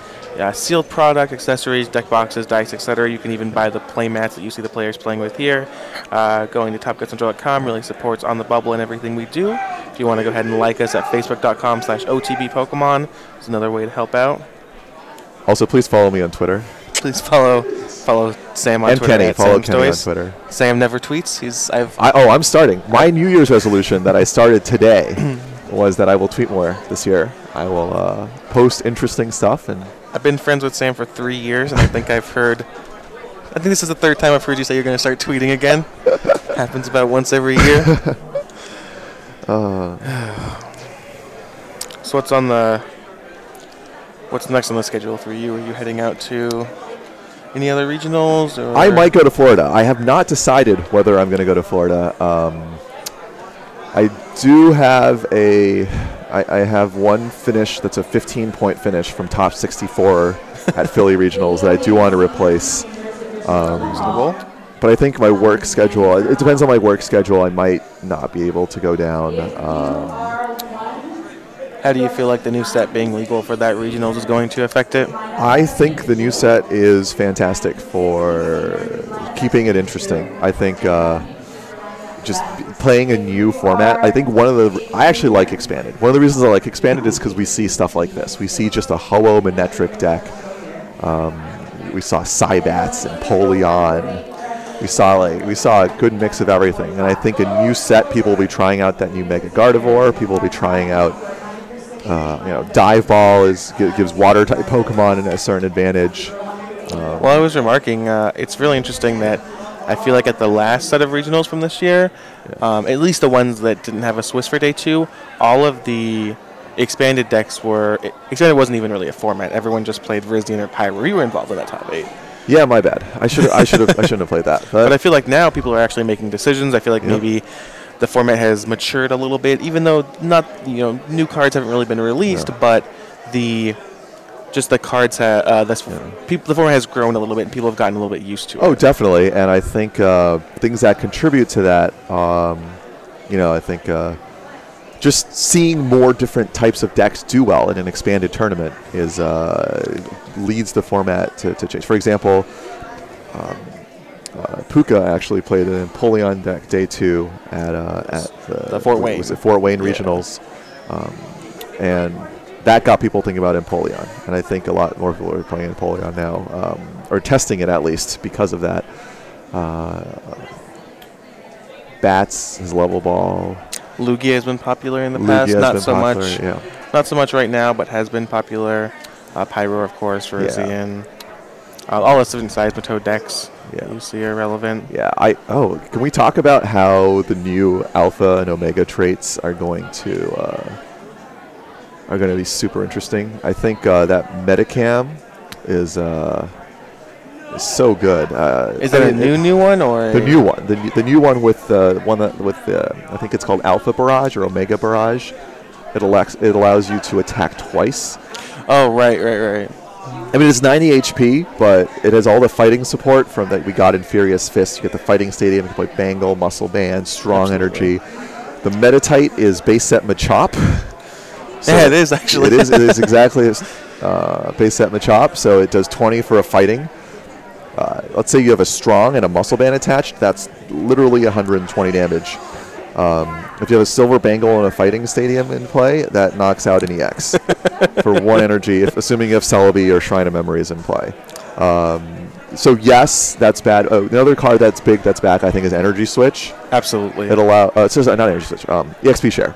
sealed product, accessories, deck boxes, dice, etc. You can even buy the play mats that you see the players playing with here. Going to TopCutCentral.com really supports On the Bubble and everything we do. If you want to go ahead and like us at Facebook.com/OTBPokemon, it's another way to help out. Also, please follow me on Twitter. Please follow Sam on and Twitter. Kenny. Follow Sam Kenny on Stoys. Twitter. Sam never tweets. I'm starting. My New Year's resolution that I started today was that I will tweet more this year. I will post interesting stuff. And I've been friends with Sam for 3 years, and I think this is the 3rd time I've heard you say you're going to start tweeting again. Happens about once every year. So what's next on the schedule for you? Are you heading out to any other regionals? Or? I might go to Florida. I have not decided whether I'm going to go to Florida. I do have a I have one finish that's a 15-point finish from top 64 at Philly Regionals that I do want to replace. Reasonable. But I think my work schedule, it depends on my work schedule, I might not be able to go down. How do you feel like the new set being legal for that regionals is going to affect it? I think the new set is fantastic for keeping it interesting. I think just playing a new format. I think I actually like Expanded. One of the reasons I like Expanded is because we see stuff like this. We see just a Ho-Oh Manectric deck. We saw Cybats and Polion. We saw a good mix of everything. And I think a new set, people will be trying out that new Mega Gardevoir. People will be trying out, Dive Ball gives water type Pokemon a certain advantage. Well, I was remarking, it's really interesting that I feel like at the last set of regionals from this year, at least the ones that didn't have a Swiss for day 2, all of the expanded decks Expanded wasn't even really a format. Everyone just played Virizion or Pyro. You were involved in that top 8. Yeah, my bad. I shouldn't have played that. But I feel like now people are actually making decisions. I feel like maybe the format has matured a little bit, even though new cards haven't really been released, but the cards the format has grown a little bit, and people have gotten a little bit used to it. Oh, definitely, and I think things that contribute to that, I think just seeing more different types of decks do well in an expanded tournament leads the format to change. For example, Puka actually played an Empoleon deck day 2 at the Fort Wayne. Was it Fort Wayne Regionals, and that got people thinking about Empoleon, and I think a lot more people are playing Empoleon now, or testing it at least because of that. Bats, his level ball. Lugia has been popular in the past, not so much right now, but has been popular. Pyro, of course, Virizion. All the different Seismitoad decks you see are relevant. Yeah, can we talk about how the new Alpha and Omega traits are going to be super interesting? I think that Metacam is so good. Is that a new one or the new one? The new one with I think it's called Alpha Barrage or Omega Barrage. It allows you to attack twice. Oh, right. I mean, it's 90 HP, but it has all the fighting support from that we got in Furious Fist. You get the Fighting Stadium, you can play Bangle, Muscle Band, Strong Energy. The Metatite is base set Machop. So yeah, it is actually. It is exactly base set Machop, so it does 20 for a fighting. Let's say you have a Strong and a Muscle Band attached, that's literally 120 damage. If you have a Silver Bangle and a Fighting Stadium in play, that knocks out an EX for 1 energy, assuming you have Celebi or Shrine of Memories in play. So yes, that's bad. The other card that's big that's back, I think, is Energy Switch. Absolutely. It allows it says not Energy Switch. EXP Share.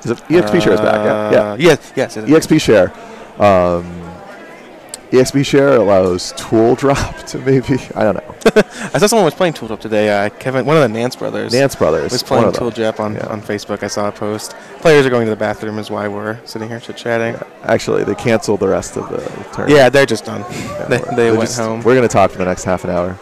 Is it EXP Share is back? Yeah. Yes. EXP Share. EXP Share allows Tool Drop to maybe, I don't know. I saw someone was playing Tool Drop today. Kevin, one of the Nance brothers. was playing Tool Drop on Facebook. I saw a post. Players are going to the bathroom is why we're sitting here chit-chatting. Yeah. Actually, they canceled the rest of the tournament. Yeah, they're just done. They went home. We're going to talk for the next half an hour.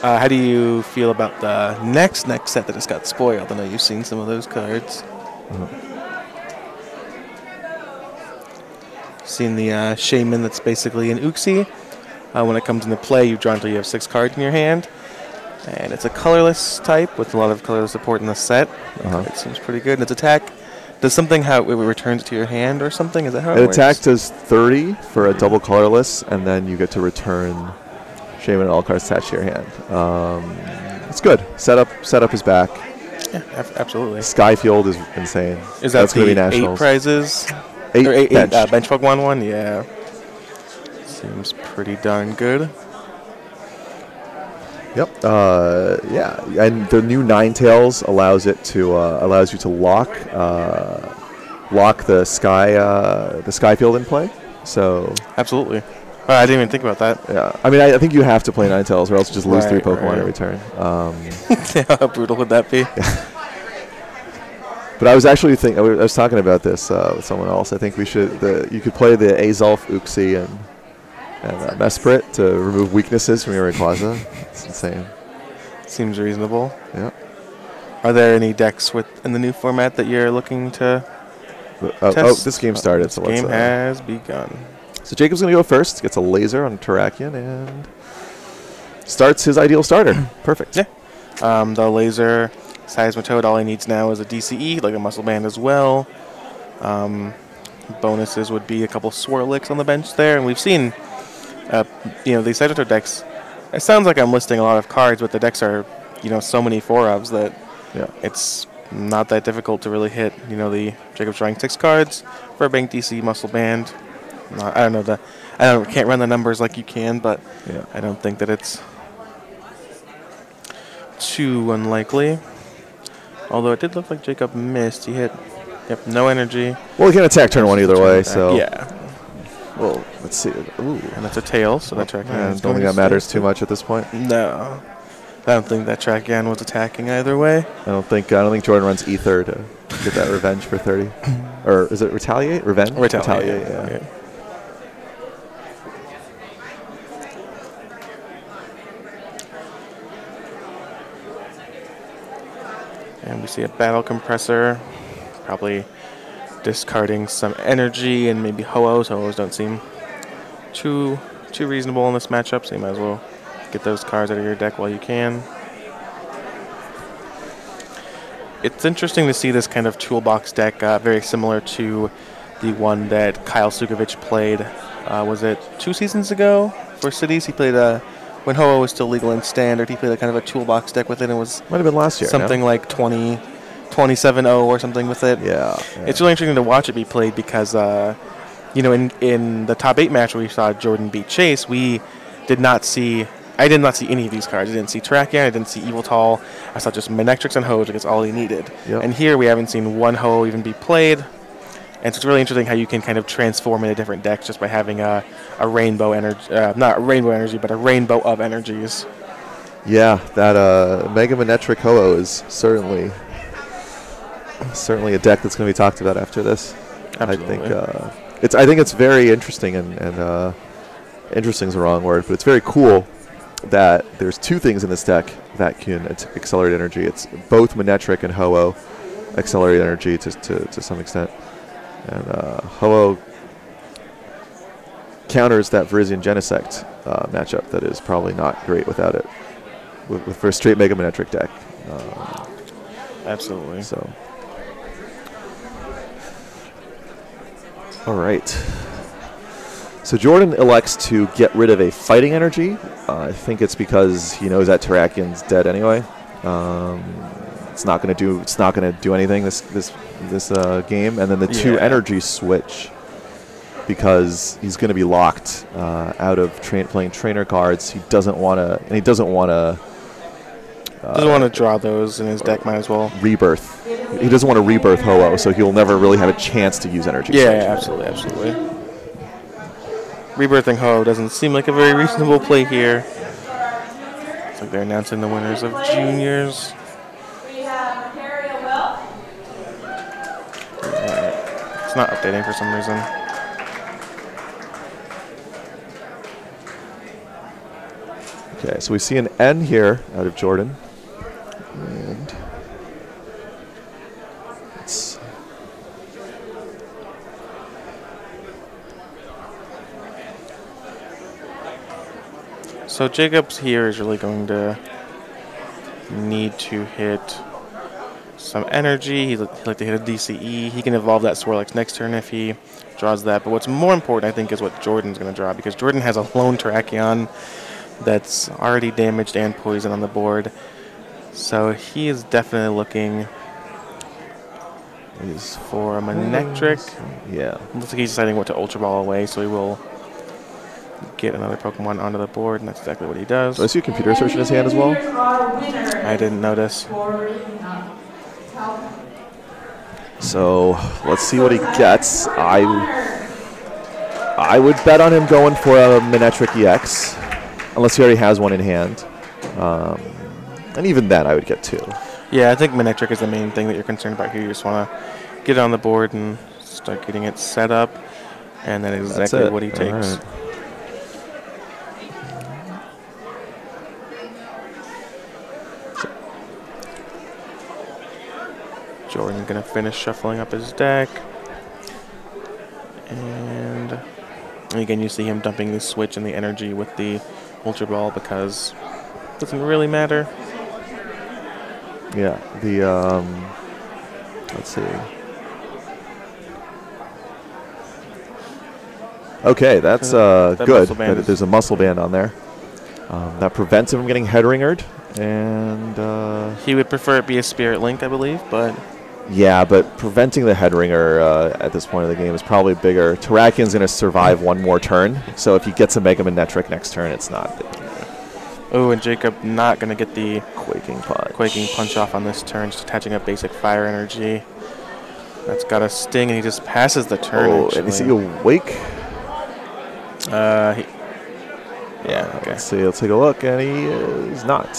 How do you feel about the next set that just got spoiled? I know you've seen some of those cards. Seen the Shaman that's basically an Uxie. When it comes into play, you draw until you have 6 cards in your hand. And it's a colorless type with a lot of colorless support in the set. It seems pretty good. And its attack does something how it returns to your hand or something? Is that how it works? Attack does 30 for a double colorless, and then you get to return Shaman and all cards attached to your hand. It's good. Setup is back. Yeah, absolutely. Skyfield is insane. Is that going to be the 8 prizes? 8 bench Pokemon one? Yeah. Seems pretty darn good. Yep. Yeah, and the new Ninetales allows you to lock the Skyfield in play. So absolutely. I didn't even think about that. Yeah. I mean, I think you have to play Ninetales or else you just lose 3 Pokemon every turn. How brutal would that be? Yeah. But I was actually I was talking about this with someone else. I think you could play the Azulf, Uxie, and Mesprit to remove weaknesses from your Rayquaza. It's insane. Seems reasonable. Yeah. Are there any decks in the new format that you're looking to test? This game started. This game has begun. So Jacob's going to go first. Gets a laser on Terrakion and starts his ideal starter. Perfect. Yeah. The laser Seismitoad, all he needs now is a DCE, like a muscle band as well. Bonuses would be a couple Swirlicks on the bench there, and we've seen, these Seismitoad decks. It sounds like I'm listing a lot of cards, but the decks are, so many 4-ofs that it's not that difficult to really hit. The Jacob's drawing 6 cards for a bank DC muscle band. I don't know can't run the numbers like you can, but I don't think that it's too unlikely. Although it did look like Jacob missed. He hit, no energy. Well, he can attack turn 1 either way, so. Yeah. Well, let's see. Ooh. And that's a tail, so that track I don't think that matters too much at this point. No. I don't think that Trackyan was attacking either way. I don't think Jordan runs Ether to get that revenge for 30. Or is it Retaliate? Revenge? Retaliate, yeah. And we see a Battle Compressor, probably discarding some energy and maybe Ho-Ohs. Ho-Ohs don't seem too reasonable in this matchup, so you might as well get those cards out of your deck while you can. It's interesting to see this kind of toolbox deck, very similar to the one that Kyle Sukovich played, was it 2 seasons ago for Cities? He played when Ho-Oh was still legal in Standard, he played a kind of a toolbox deck with it. It was might have been last year. Something like 27-0 or something with it. Yeah. It's really interesting to watch it be played because, in the top 8 match where we saw Jordan beat Chase, I did not see any of these cards. I didn't see Terrakion, I didn't see Evil Tall. I saw just Manectrics and Ho-Ohs, like it's all he needed. Yep. And here we haven't seen one Ho-Oh even be played. And so it's really interesting how you can kind of transform into different decks just by having a rainbow energy, not a rainbow energy, but a rainbow of energies. Yeah, that Mega Manectric Ho-Oh is certainly a deck that's going to be talked about after this. Absolutely. I think it's very interesting, and interesting is the wrong word, but it's very cool that there's 2 things in this deck that can accelerate energy. It's both Manectric and Ho-Oh accelerate energy to some extent. And Ho-Oh counters that Virizion Genesect matchup that is probably not great without it, for a straight Mega Manectric deck. Absolutely. So, all right. So Jordan elects to get rid of a fighting energy. I think it's because he knows that Terrakion's dead anyway. It's not going to do anything this game. And then the 2 energy switch, because he's going to be locked out of playing trainer cards. He doesn't want to. Doesn't want to draw those in his deck. Might as well rebirth. He doesn't want to rebirth Ho-Oh, so he'll never really have a chance to use energy. Yeah, absolutely. Rebirthing Ho doesn't seem like a very reasonable play here. It's like they're announcing the winners of juniors. It's not updating for some reason. Okay, so we see an N here out of Jordan. And it's so Jacobs here is really going to need to hit some energy. He'd like to hit a DCE. He can evolve that Swirlix next turn if he draws that. But what's more important, I think, is what Jordan's going to draw, because Jordan has a lone Terrakion that's already damaged and poisoned on the board. So he is definitely looking for a Manectric. Yeah. Looks like he's deciding what to Ultra Ball away, so he will get another Pokemon onto the board, and that's exactly what he does. Do I see a computer search in his hand as well? I didn't notice. So let's see what he gets. I would bet on him going for a Manectric EX, unless he already has one in hand. And even then, I would get 2. Yeah, I think Manectric is the main thing that you're concerned about here. You just want to get it on the board and start getting it set up, and then exactly what he takes. Right. Jordan going to finish shuffling up his deck. And again, you see him dumping the switch and the energy with the Ultra Ball because it doesn't really matter. Yeah, let's see. Okay, that's good. There's a muscle band on there. That prevents him from getting head ringered. And he would prefer it be a Spirit Link, I believe, but... Yeah, but preventing the head ringer at this point of the game is probably bigger. Terrakian's going to survive one more turn, so if he gets a Mega Manectric next turn, it's not big. Oh, and Jacob not going to get the Quaking Punch off on this turn, just attaching up basic fire energy. That's got a sting, and he just passes the turn. Oh, and is he awake? Yeah, okay. Let's see, let's take a look, and he is not.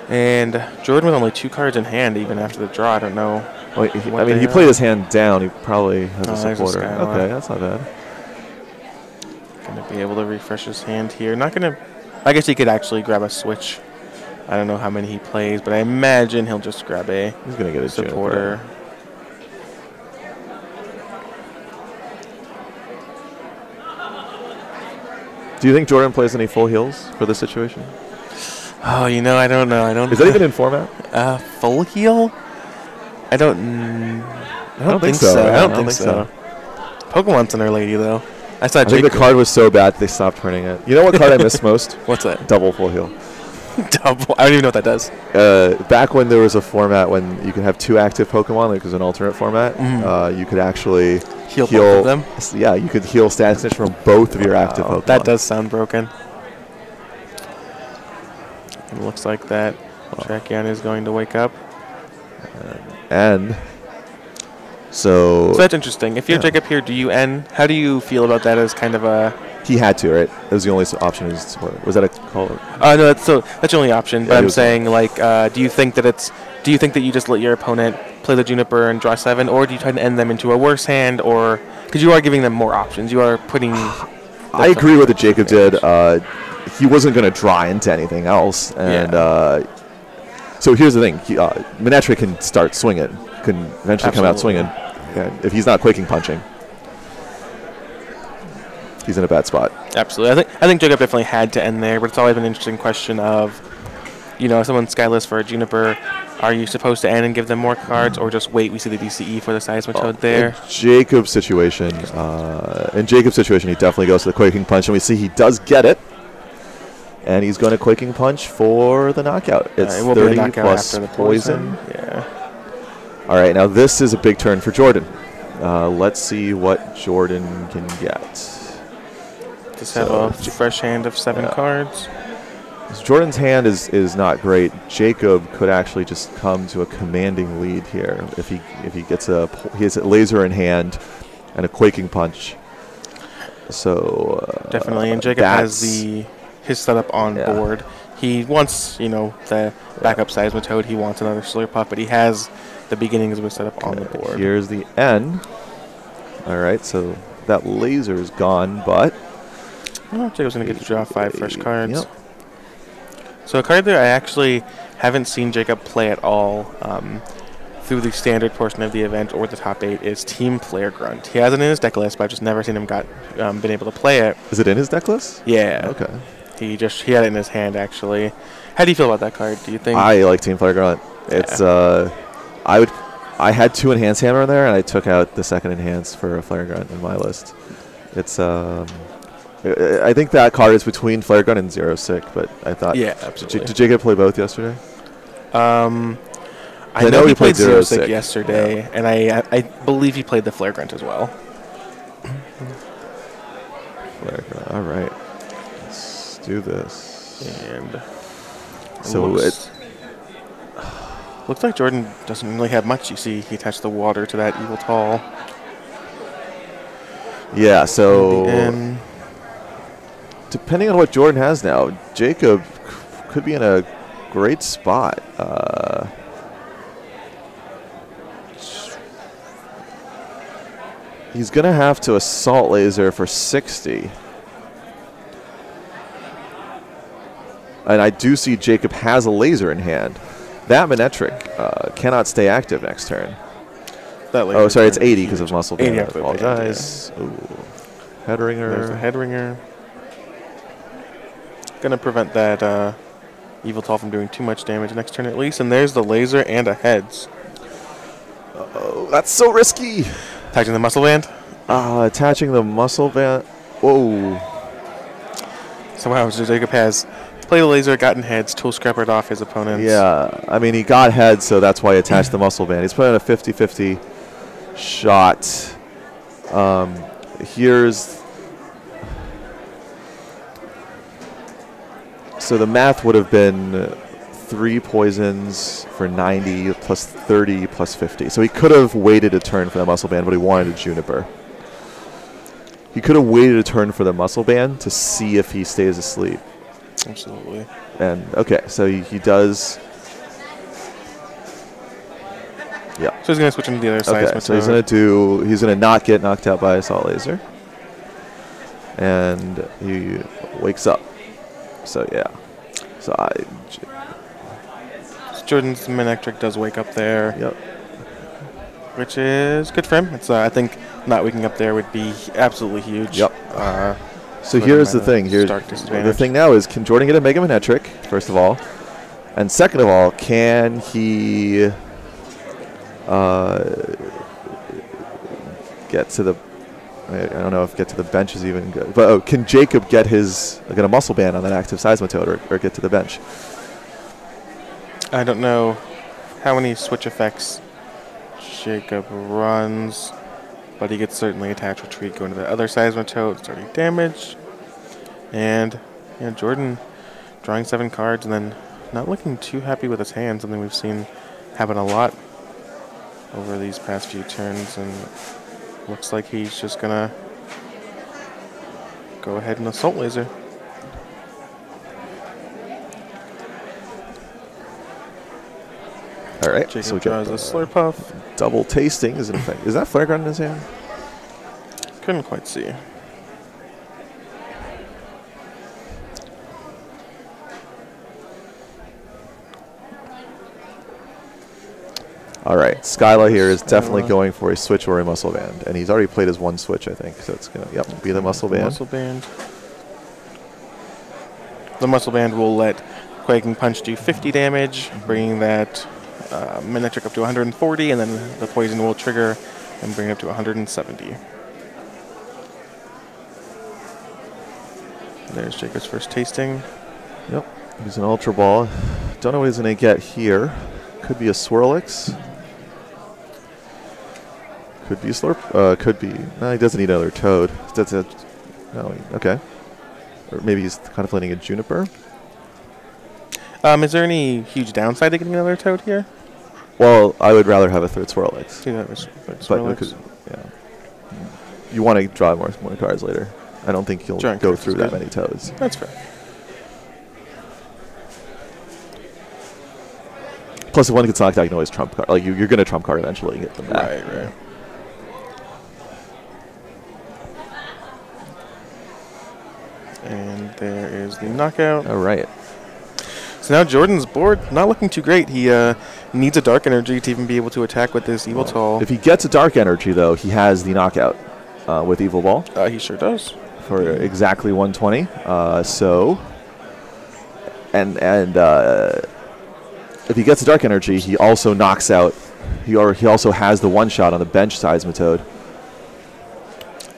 And Jordan with only 2 cards in hand, even after the draw. I don't know. Well, he played his hand down. He probably has a supporter. Okay, that's not bad. Going to be able to refresh his hand here. Not going to... I guess he could actually grab a switch. I don't know how many he plays, but I imagine he'll just grab a He's going to get a supporter. Do you think Jordan plays any full heals for this situation? Oh, I don't know. Is that even in format? Full heal? I don't think so. I don't think so. Pokemon's in Our Lady, though. I think the card was so bad they stopped printing it. You know what card I miss most? What's that? Double full heal. Double? I don't even know what that does. Back when there was a format when you could have 2 active Pokemon, like it was an alternate format, you could actually heal both of them? Yeah, you could heal Status Condition from both of your active Pokemon. That does sound broken. It looks like that Terrakion is going to wake up. So that's interesting. If you're Jacob here, do you end? How do you feel about that as kind of a... He had to, right? That was the only option. Was that a call? No, that's the only option. But I'm saying, like, do you think that you just let your opponent play the Juniper and draw 7, or do you try to end them into a worse hand, or because you are giving them more options, you are putting... I agree with what Jacob did. He wasn't going to draw into anything else, and so here's the thing: Manectric can start swinging, can eventually come out swinging. And if he's not Quaking Punching, he's in a bad spot. Absolutely, I think Jacob definitely had to end there, but it's always been an interesting question of, if someone's Skyless for a Juniper, are you supposed to end and give them more cards, or just wait? We see the DCE for the Seismitoad there. In Jacob's situation, he definitely goes to the Quaking Punch, and we see he does get it. And he's going to Quaking Punch for the knockout. It's 30 plus poison. Yeah. All right, now this is a big turn for Jordan. Let's see what Jordan can get. Just have a fresh hand of 7 cards. So Jordan's hand is not great. Jacob could actually just come to a commanding lead here if he gets he has a laser in hand and a Quaking Punch. So definitely, and Jacob has his setup on board. He wants, the backup Seismitoad. He wants another Slurpuff, but he has the beginnings of his setup on the board. Here's the N. All right, so that laser is gone, but... Jacob's going to get to draw 5 fresh cards. Yep. So a card there I actually haven't seen Jacob play at all through the standard portion of the event or the top 8 is Team Flare Grunt. He has it in his deck list, but I've just never seen him been able to play it. Is it in his deck list? Yeah. Okay. He had it in his hand, actually. How do you feel about that card? Do you think... I like Team Flare Grunt. It's I had 2 Enhanced Hammer in there, and I took out the second Enhanced for a Flare Grunt in my list. It's I think that card is between Flare Gun and Zero Sick, but I thought... Yeah, absolutely. Did Jacob play both yesterday? I know he played Zero Sick yesterday, and I believe he played the Flare Grunt as well. Flare Grunt, all right. Let's do this. And so looks like Jordan doesn't really have much. You see he attached the water to that Evil Tall. Yeah, so... Depending on what Jordan has now, Jacob could be in a great spot. He's going to have to Assault Laser for 60. And I do see Jacob has a laser in hand. that Manectric cannot stay active next turn. Oh, sorry, it's 80 because of muscle band. 80 I apologize. Yeah. Ooh. Head ringer. There's the head ringer. Gonna prevent that evil tall from doing too much damage next turn at least. And there's the laser and a heads. Oh, that's so risky. Attaching the muscle band. Attaching the muscle band. Whoa. So wow, so Jacob has played the laser, gotten heads, tool scrappered off his opponents. Yeah, I mean, he got heads, so that's why he attached the muscle band. He's putting a 50-50 shot. So the math would have been 3 poisons for 90 plus 30 plus 50. So he could have waited a turn for the muscle band, but he wanted a Juniper. He could have waited a turn for the muscle band to see if he stays asleep. Absolutely. And okay, so he does. Yeah. So he's gonna switch into the other side. Okay, so he's gonna not get knocked out by assault laser. And he wakes up. So yeah. So Jordan's Manectric does wake up there. Yep. Which is good for him. It's I think not waking up there would be absolutely huge. Yep. So here's the thing. The thing now is, can Jordan get a Mega Manectric, first of all? And second of all, can he get to the... I don't know if get to the bench is even good. But can Jacob get a muscle band on that active Seismitoad or get to the bench? I don't know how many switch effects Jacob runs, but he could certainly attach retreat, go into the other Seismitoad, starting damage. And Jordan drawing 7 cards and then not looking too happy with his hand, something we've seen happen a lot over these past few turns, and looks like he's just gonna go ahead and assault laser. All right, Jacob so we draws a Slurpuff. Double tasting is in effect. Is that flare gun in his hand? Couldn't quite see. All right, Skyla here is definitely going for a switch or a muscle band, and he's already played his 1 switch, I think. So it's gonna be the muscle band. Muscle band. The muscle band will let Quaking Punch do 50 damage, bringing that Manectric up to 140, and then the poison will trigger and bring it up to 170. There's Jacob's first tasting. Yep, he's an Ultra Ball. Don't know what he's going to get here. Could be a Swirlix. Could be a Slurp. Could be. No, he doesn't need another Toad. That's it. No, okay. Or maybe he's contemplating a Juniper. Is there any huge downside to getting another Toad here? Well, I would rather have a third Swirlix. Swirlix. You want to draw more cards later. I don't think you'll go through that many Toads. That's fair. Plus, if one gets knocked out, you can always trump card. Like you're going to trump card eventually and get them back. Right. And there is the knockout. All right. So now Jordan's board not looking too great. He needs a Dark Energy to even be able to attack with this Evil Tall. If he gets a Dark Energy, though, he has the knockout with Evil Ball. He sure does. For exactly 120. If he gets a Dark Energy, he also knocks out. He also has the 1-shot on the bench Seismitoad.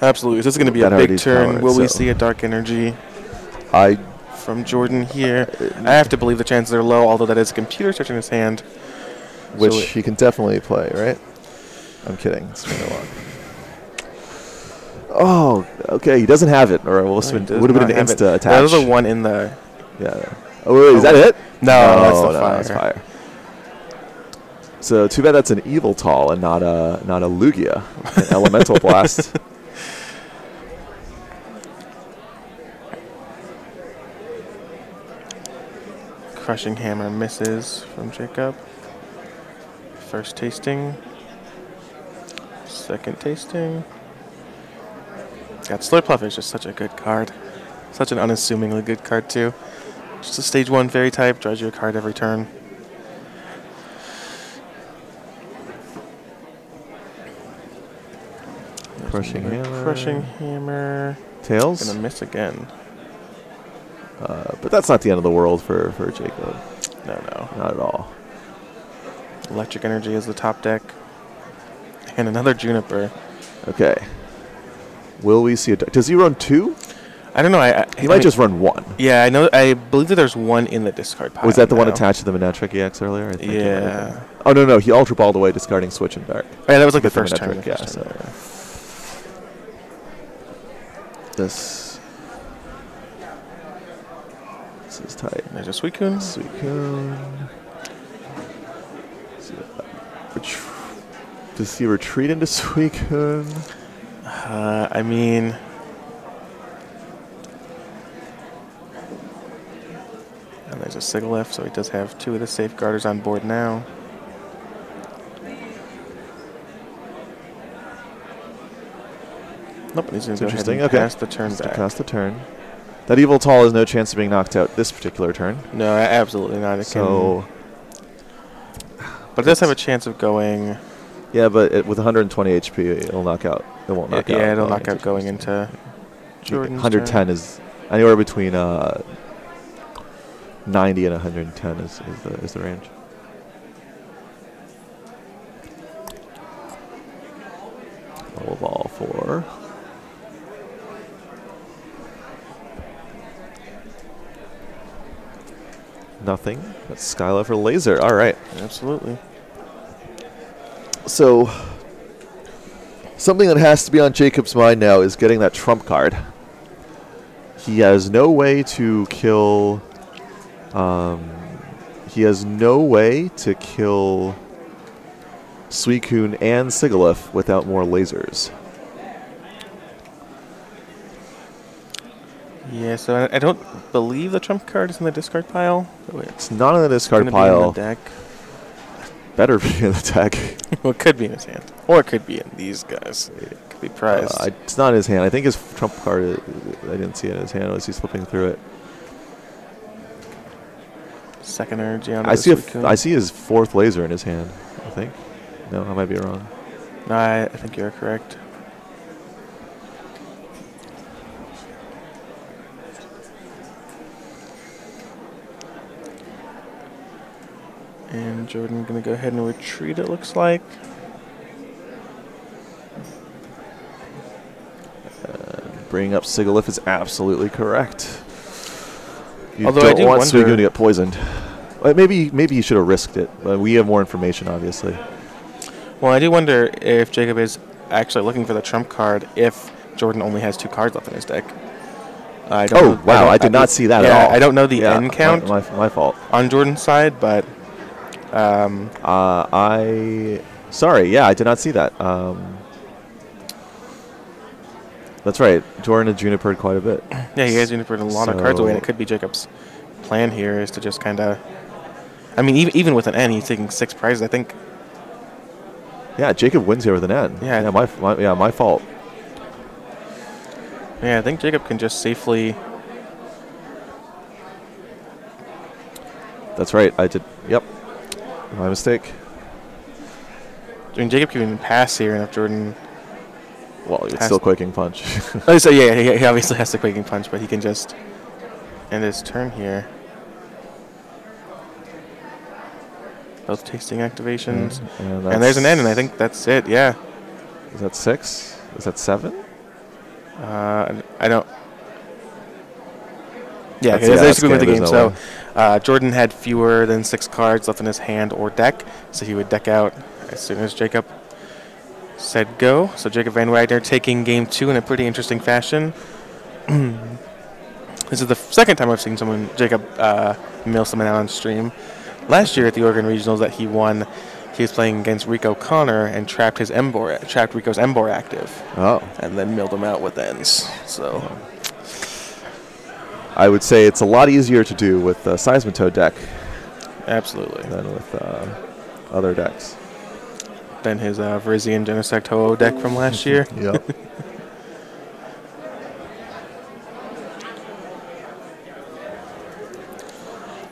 Absolutely. This is going to be a big turn. Will we see a Dark Energy from Jordan here? I have to believe the chances are low, although that is a computer searching his hand. Which he can definitely play, right? I'm kidding. It's been a lot. Oh, okay. He doesn't have it, or it would have been an insta attach. That was the one in the... Yeah. Oh, wait, is that it? No, that's the fire. So too bad that's an Evil Tall and not a Lugia, an Elemental Blast. Crushing Hammer misses from Jacob. First tasting. Second tasting. God, Slurpuff is just such a good card. Such an unassumingly good card, too. Just a stage 1 fairy type, draws you a card every turn. Crushing Hammer. Crushing Hammer. Tails? Gonna miss again. But that's not the end of the world for Jacob. No. Not at all. Electric Energy is the top deck. And another Juniper. Okay. Will we see a deck? Does he run 2? I don't know. He might just run 1. Yeah, I know. I believe that there's 1 in the discard pile. Was that the one now. attached to the Manectric EX earlier? I think Yeah. Oh, no. He Ultra Balled away, discarding Switch and Dark. Oh, yeah, that was like the first turn. Yeah, so. This is tight. There's a Suicune. Does he retreat into Suicune? I mean, and there's a Sigilyph, so he does have 2 of the safeguarders on board now. Nope, he's going to go ahead and pass the turn back. Pass the turn. That Evil Tall has no chance of being knocked out this particular turn. No, absolutely not. But it does have a chance of going. Yeah, but with 120 HP, it'll knock out. It won't knock out. Yeah, it'll knock out going into Jordan's 110 turn. is anywhere between 90 and 110 is the range. Roll ball 4. Nothing. That's Skyla for laser. All right. Absolutely. So, something that has to be on Jacob's mind now is getting that trump card. He has no way to kill. He has no way to kill Suicune and Sigilyph without more lasers. Yeah, so I don't believe the trump card is in the discard pile. It's not in the discard Be pile. in the deck. Better be in the deck. Well, it could be in his hand. Or it could be in these guys. It could be prized. It's not in his hand. I think his trump card, I didn't see it in his hand. Was he flipping through it? Second energy on I see his 4th laser in his hand, I think. No, I might be wrong. No, I think you're correct. And Jordan going to go ahead and retreat, it looks like. Bringing up Sigilyph is absolutely correct. You Although I don't do want wonder, Suicune to get poisoned. Well, maybe he should have risked it, but we have more information, obviously. Well, I do wonder if Jacob is actually looking for the trump card if Jordan only has 2 cards left in his deck. I did not see that at all. I don't know the end count my fault. on Jordan's side, but... Sorry, yeah, I did not see that. That's right. Jordan had Junipered quite a bit. Yeah, he has Junipered a lot of cards away, and it could be Jacob's plan here is to just kind of... I mean, even with an N, he's taking 6 prizes, I think. Yeah, Jacob wins here with an N. Yeah, my fault. Yeah, I think Jacob can just safely... That's right. I did. Yep. My mistake. I mean, Jacob can even pass here, and if Jordan... Well, it's still Quaking Punch. Oh, so yeah, he obviously has the Quaking Punch, but he can just end his turn here. Both tasting activations. And there's an N, and I think that's it, yeah. Is that 6? Is that 7? I don't... Yeah, that's basically with the game. So Jordan had fewer than 6 cards left in his hand or deck, so he would deck out as soon as Jacob said go. So Jacob Van Wagner taking game 2 in a pretty interesting fashion. This is the second time I've seen Jacob mill someone out on stream. Last year at the Oregon Regionals that he won, he was playing against Rico Connor and trapped Rico's Embor active. Oh. And then milled him out with ends. So I would say it's a lot easier to do with the Seismitoad deck. Absolutely. Than with other decks. Than his Verizian Genesect Ho-Oh deck from last year. Yep.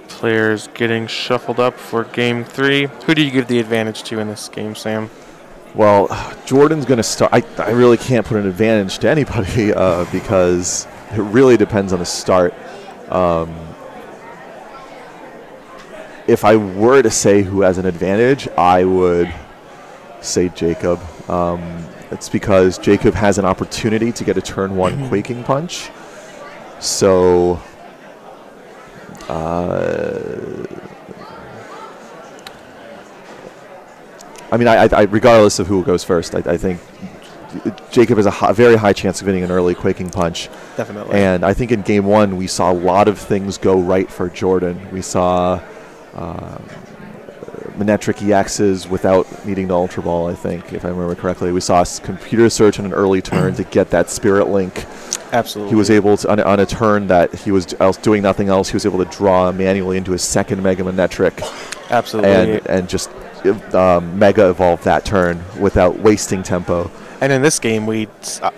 Players getting shuffled up for game 3. Who do you give the advantage to in this game, Sam? Well, Jordan's going to start. I really can't put an advantage to anybody because it really depends on the start. If I were to say who has an advantage, I would say Jacob. It's because Jacob has an opportunity to get a turn 1 Quaking Punch. So, I mean, regardless of who goes first, I think Jacob has a very high chance of getting an early Quaking Punch. Definitely. And I think in Game 1, we saw a lot of things go right for Jordan. We saw Manectric EXs without needing the Ultra Ball, I think, if I remember correctly. We saw Computer Search on an early turn to get that Spirit Link. Absolutely. He was able to, on a turn that he was doing nothing else, he was able to draw manually into his second Mega Manectric. Absolutely. And just Mega Evolve that turn without wasting tempo. And in this game, we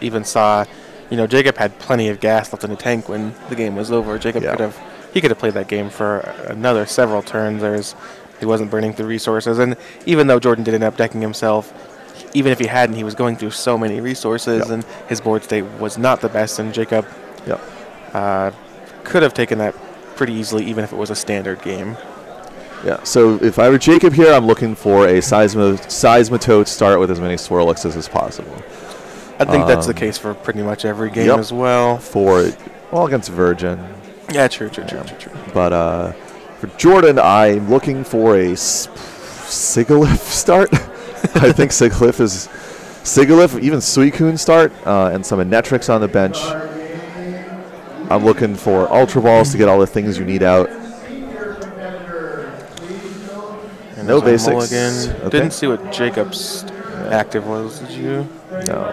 even saw, Jacob had plenty of gas left in the tank when the game was over. Jacob could have played that game for another several turns. He wasn't burning through resources, and even though Jordan did end up decking himself, even if he hadn't, he was going through so many resources, and his board state was not the best. And Jacob could have taken that pretty easily, even if it was a standard game. Yeah, so if I were Jacob here, I'm looking for a Seismitoad start with as many Swirlixes as possible. I think that's the case for pretty much every game as well. Against Virgin. Yeah, true. But for Jordan, I'm looking for a Sigalith start. I think Sigalith, even Suicune start, and some Manectrics on the bench. I'm looking for Ultra Balls to get all the things you need out. And no basics. Okay. Didn't see what Jacob's active was, did you? No.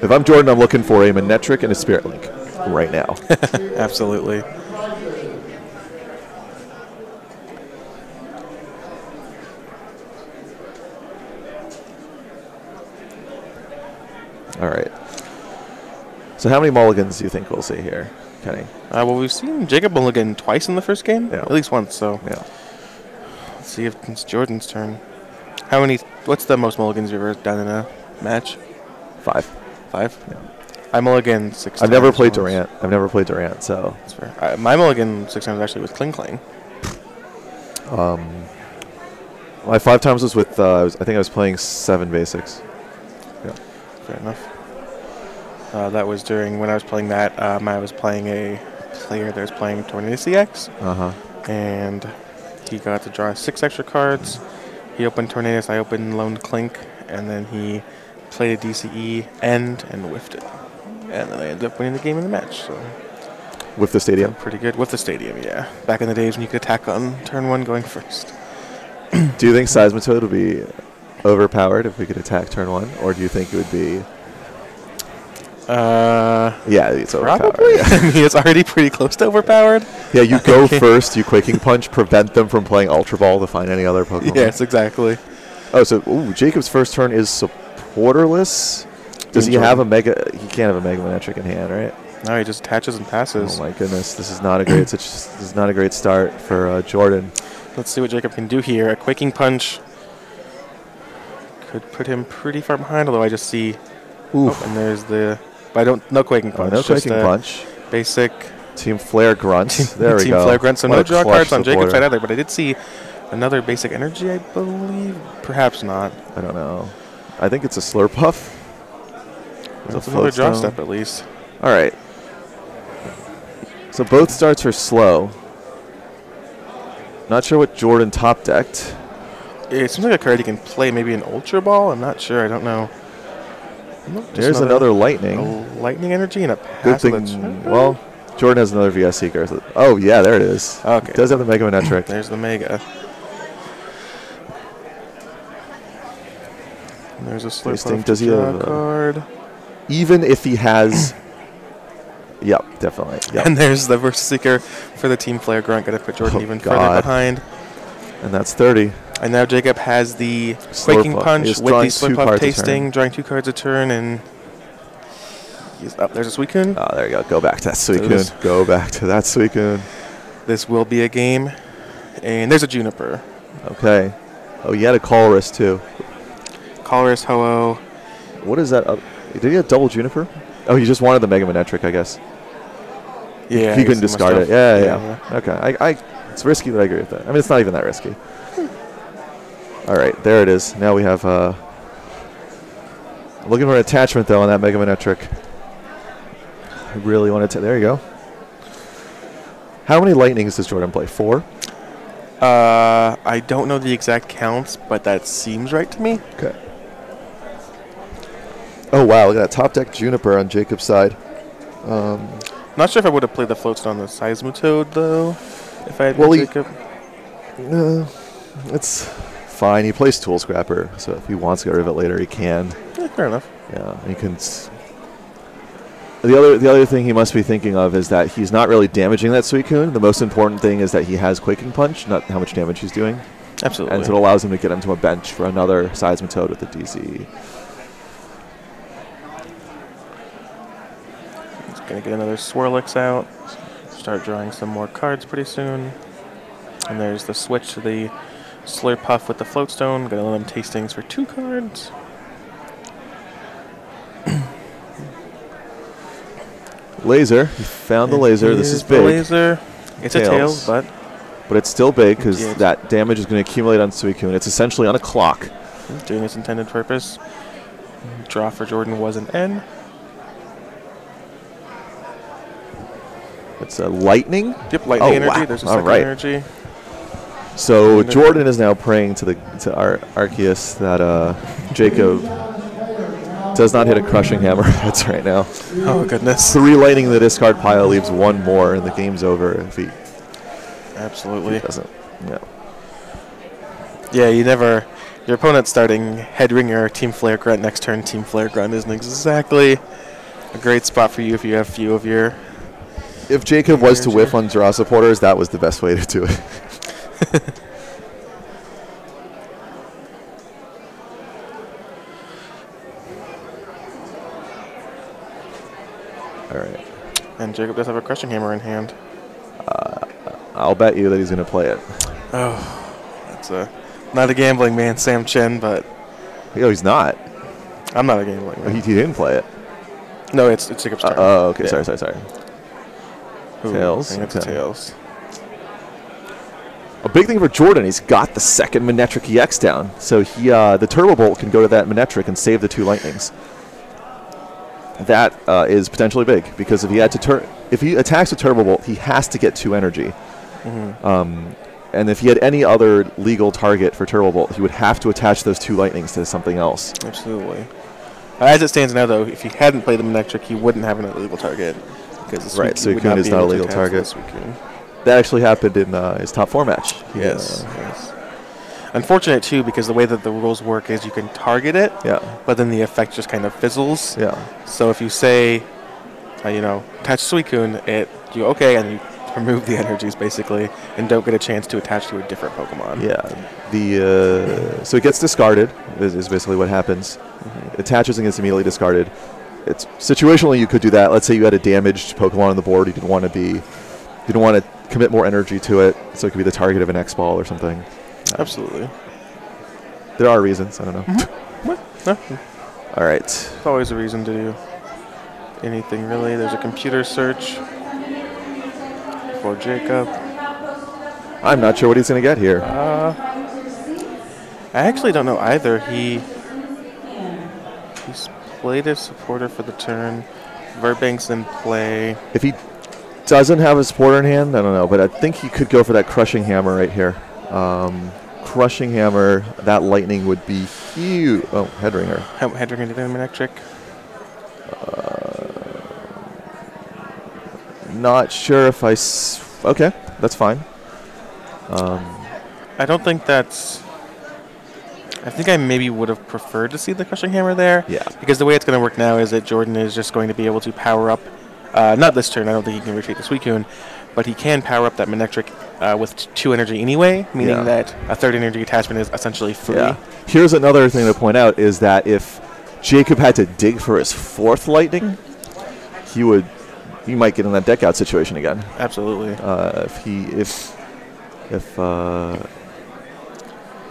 If I'm Jordan, I'm looking for a Manectric and a Spirit Link right now. Absolutely. All right. So how many mulligans do you think we'll see here, Kenny? Well, we've seen Jacob mulligan twice in the first game. At least once, so. Yeah. Let's see if it's Jordan's turn. What's the most mulligans you've ever done in a match? 5. 5? Yeah. I mulligan 6 times. I've never played Durant, so. That's fair. My mulligan 6 times actually was Kling Kling. My 5 times was with, I think I was playing 7 basics. Yeah. Fair enough. That was during when I was playing that. I was playing a player that was playing Tornado CX. And he got to draw 6 extra cards. He opened Tornadus, I opened Lone Clink, and then he played a DCE and whiffed it. And then I ended up winning the game in the match. So with the stadium? Pretty good. With the stadium, yeah. Back in the days when you could attack on turn 1 going first. Do you think Seismitoad would be overpowered if we could attack turn 1? Or do you think it would be... yeah, it's overpowered. Probably. I mean, it's already pretty close to overpowered. Yeah, you go first, you Quaking Punch, prevent them from playing Ultra Ball to find any other Pokemon. Yes, exactly. Oh, so Jacob's first turn is supporterless. Does he have a Mega? He can't have a Mega Manectric in hand, right? No, he just attaches and passes. Oh my goodness, this is not a great this is not a great start for Jordan. Let's see what Jacob can do here. A Quaking Punch could put him pretty far behind, although I just see. Oof. Oh, and there's the. But no Quaking Punch. No Quaking Punch. Basic. Team Flare Grunt. There we go. Team Flare Grunt. So no draw cards on Jacob's side either, but I did see another basic energy, I believe. Perhaps not. I don't know. I think it's a Slurpuff. It's another draw step at least. All right. So both starts are slow. Not sure what Jordan top decked. It seems like a card he can play, maybe an Ultra Ball. I'm not sure. I don't know. There's another Lightning. A Lightning energy and a good thing. Well, Jordan has another VS Seeker. Oh, yeah, there it is. Okay. It does have the Mega Manectric. There's the Mega. And there's a Slurpuff card. Even if he has... Yep, definitely. Yep. And there's the Versus Seeker for the Team Flare Grunt. Got to put Jordan even further behind. And that's 30. And now Jacob has the Quaking Punch with the Slurpuff tasting, drawing 2 cards a turn, and he's up. There's a Suicune. Oh, there you go. Go back to that Suicune. Go back to that Suicune. This will be a game. And there's a Juniper. Okay. Oh, he had a Colress too. Colress, Ho-Oh. What is that? Did he have double Juniper? Oh, he just wanted the Mega Manectric, I guess. Yeah. He couldn't discard it. Yeah. Okay. It's risky, but I agree with that. I mean, it's not even that risky. All right, there it is. Now we have looking for an attachment though on that Mega Manectric. I really wanted to. There you go. How many lightnings does Jordan play? 4? I don't know the exact counts, but that seems right to me. Okay. Oh wow! Look at that top deck Juniper on Jacob's side. Not sure if I would have played the floats on the Seismitoad though, if I had Jacob. It's fine. He plays Tool Scrapper, so if he wants to get rid of it later, he can. Yeah, fair enough. Yeah, he can. The other thing he must be thinking of is that he's not really damaging that Suicune. The most important thing is that he has Quaking Punch, not how much damage he's doing. Absolutely. And so it allows him to get him to a bench for another Seismitoad with the DC. He's going to get another Swirlix out. Start drawing some more cards pretty soon. And there's the switch to the Slurpuff with the Floatstone. Going to let him tastings for 2 cards. Laser. He found the laser. This is big. Laser. It's Tails. a Tails, but it's still big because that damage is going to accumulate on Suicune. It's essentially on a clock. Doing its intended purpose. Draw for Jordan was an N. It's a lightning. Yep, lightning energy. Wow. There's a second energy. So Jordan is now praying to Arceus that Jacob does not hit a crushing hammer. That's right now. Oh goodness! 3 lightning in the discard pile leaves 1 more, and the game's over if he absolutely doesn't. Yeah. Yeah, you never. Your opponent starting Headringer, Team Flare Grunt next turn. Team Flare Grunt isn't exactly a great spot for you if you have few of your. If Jacob was to whiff on draw supporters, that was the best way to do it. All right. And Jacob does have a Crushing Hammer in hand. I'll bet you that he's going to play it. Oh, that's not a gambling man, Sam Chen, but... Oh, he's not. I'm not a gambling man. He didn't play it. No, it's Jacob's turn. Oh, okay. Yeah. Sorry. Ooh, Tails. I think it's Tails. A big thing for Jordan, he's got the second Manectric EX down. So he the Turbo Bolt can go to that Manectric and save the 2 lightnings. That is potentially big because if he had to if he attacks with Turbo Bolt, he has to get 2 energy. Mm-hmm. And if he had any other legal target for Turbo Bolt, he would have to attach those 2 lightnings to something else. Absolutely. As it stands now, though, if he hadn't played the Manectric, he wouldn't have an illegal target. Because Suicune is not a legal target. That actually happened in his top 4 match. Yes. Unfortunate, too, because the way that the rules work is you can target it, but then the effect just kind of fizzles. Yeah. So if you say, attach Suicune, and you remove the energies, basically, and don't get a chance to attach to a different Pokemon. Yeah. So it gets discarded, is basically what happens. Mm-hmm. It attaches and gets immediately discarded. It's situationally you could do that. Let's say you had a damaged Pokemon on the board. You didn't want to commit more energy to it, so it could be the target of an X-Ball or something. Absolutely. There are reasons. I don't know. Mm-hmm. No. All right. There's always a reason to do anything, really. There's a computer search for Jacob. I'm not sure what he's going to get here. I actually don't know either. He's played a supporter for the turn. Verbank's in play. If he doesn't have a supporter in hand, I don't know, but I think he could go for that Crushing Hammer right here. Crushing Hammer, that lightning would be huge. Oh, Headringer. Headringer to the Manectric. Not sure if okay, that's fine. I don't think that's... I think I maybe would have preferred to see the Crushing Hammer there. Yeah. Because the way it's going to work now is that Jordan is just going to be able to power up... not this turn, I don't think he can retreat the Suicune, but he can power up that Manectric with 2 energy anyway, meaning that a 3rd energy attachment is essentially free. Yeah. Here's another thing to point out is that if Jacob had to dig for his 4th lightning, he might get in that deck out situation again. Absolutely.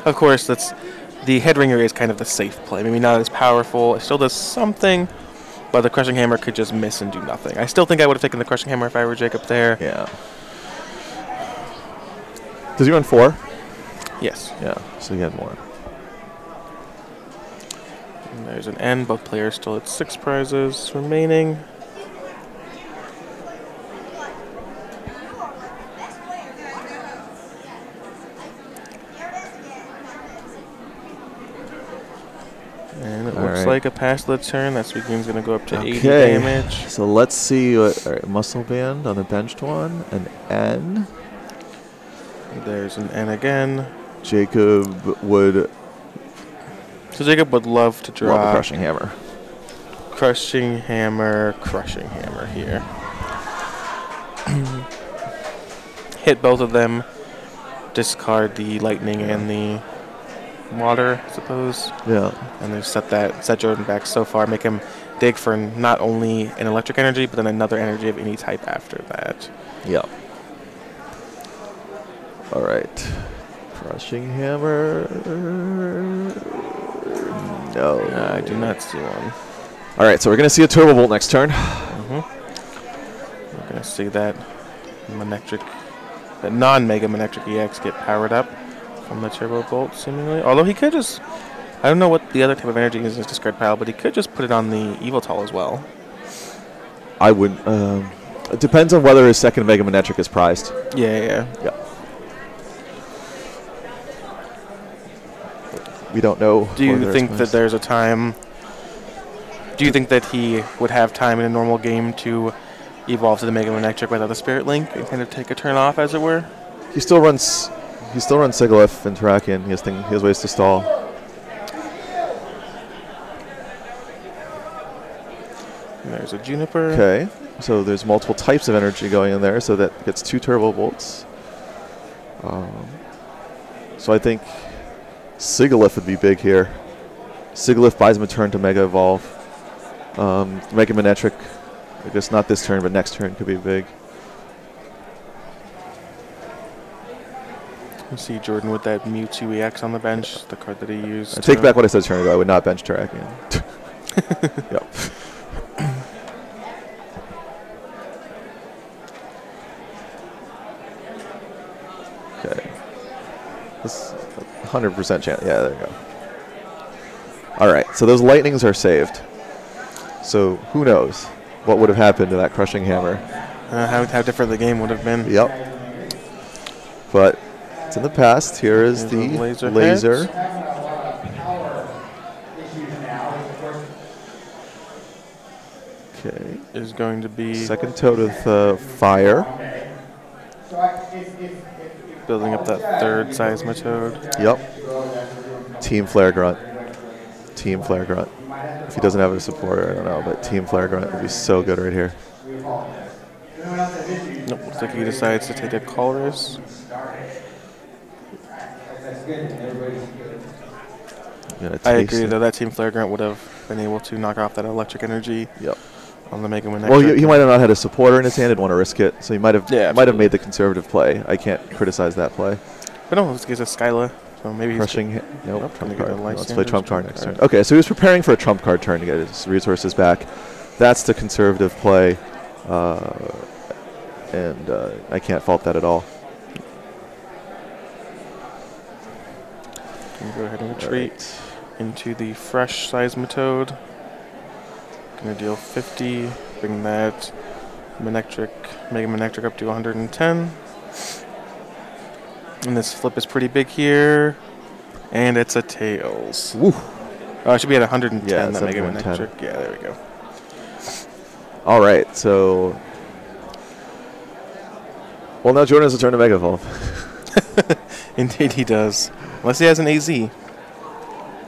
Of course, the head ringer is kind of the safe play. Maybe not as powerful. It still does something, but the crushing hammer could just miss and do nothing. I still think I would have taken the crushing hammer if I were Jacob there. Yeah. Does he run 4? Yes. Yeah, so he had more. And there's an N. Both players still at 6 prizes remaining. And it looks like a pass to the turn. That sweet game's going to go up to 80 damage. So let's see. All right, muscle band on the benched one. An N. There's an N again. Jacob would. So Jacob would love to draw. Love a crushing hammer. Crushing hammer here. Hit both of them. Discard the lightning and the water, I suppose. Yeah. And they've set Jordan back so far, make him dig for not only an electric energy, but then another energy of any type after that. Yeah. All right. Crushing hammer. No. I do not see one. All right, so we're going to see a Turbo Bolt next turn. We're going to see that Manectric, that non-Mega Manectric EX get powered up from the Turbo Bolt, seemingly. Although he could just, I don't know what the other type of energy is in his discard pile, but he could just put it on the Evoltol as well. I wouldn't. It depends on whether his second Mega Manectric is prized. Yeah. We don't know. Do you think that there's a time? Do you think that he would have time in a normal game to evolve to the Mega Manectric without the Spirit Link and kind of take a turn off, as it were? He still runs Sigalith and Terrakion. He has ways to stall. And there's a Juniper. Okay, so there's multiple types of energy going in there, so that gets 2 Turbo Bolts. So I think Sigalith would be big here. Sigalith buys him a turn to Mega Evolve. Mega Manectric, I guess not this turn, but next turn could be big. You see Jordan with that Mewtwo EX on the bench, the card that he used. I take back what I said a turn ago. I would not bench Terrakion. Yep. Okay. This 100% chance. Yeah, there you go. All right, so those lightnings are saved. So who knows what would have happened to that crushing hammer? How different the game would have been. Yep. But it's in the past. Here is the laser. Okay. Is going to be second toad with fire. Building up that third Seismitoad. Yep. Team Flare Grunt. Team Flare Grunt. If he doesn't have a supporter, I don't know, but Team Flare Grunt would be so good right here. Nope, looks like he decides to take a Colress. I agree, though. That Team Flare Grunt would have been able to knock off that electric energy. Yep. On the Mega Manectric. Well, he might have not had a supporter in his hand, didn't want to risk it, so he might have made the conservative play. I can't criticize that play. But no, this gives a Skyla. So maybe crushing. Nope. Trump card. Let's play trump card next turn. Okay, so he was preparing for a trump card turn to get his resources back. That's the conservative play, and I can't fault that at all. Go ahead and retreat into the fresh Seismitoad. Gonna deal 50, bring that Mega Manectric up to 110. And this flip is pretty big here. And it's a Tails. Woo. Oh, it should be at 110, yeah, that Mega Manectric. Yeah, there we go. All right, so... Well, now Jordan has a turn to Mega Evolve. Indeed he does. Unless he has an AZ.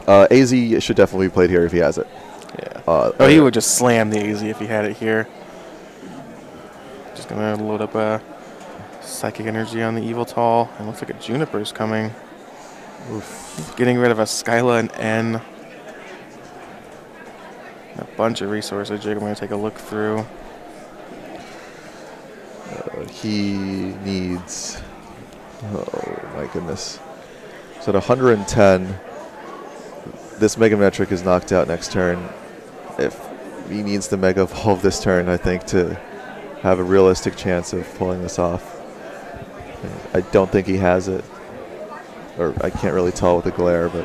AZ should definitely be played here if he has it. Yeah. He would just slam the AZ if he had it here. Just going to load up a Psychic Energy on the Evoltol. And looks like a Juniper's coming. Oof. Getting rid of a Skyla and N. A bunch of resources. Jake, I'm going to take a look through. He needs... Oh, my goodness. So at 110, this Mega Manectric is knocked out next turn. If he needs the Mega Evolve this turn, I think, to have a realistic chance of pulling this off. I don't think he has it. Or I can't really tell with the glare, but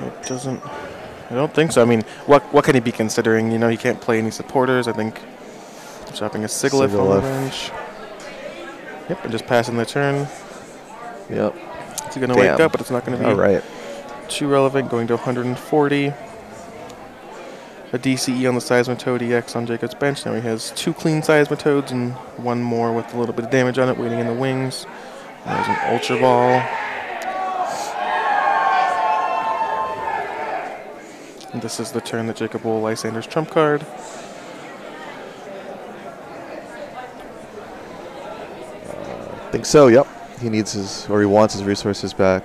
it doesn't. I don't think so. I mean, what can he be considering? You know, he can't play any supporters. I think dropping a Sigilyph on the bench. Yep, and just passing the turn. Yep. He's going to wake up, but it's not going to be too relevant. Going to 140. A DCE on the Seismitoad EX on Jacob's bench. Now he has 2 clean Seismitoads and 1 more with a little bit of damage on it waiting in the wings. There's an Ultra Ball. And this is the turn that Jacob will Lysander's trump card. I think so, yep. He needs his, or he wants his resources back.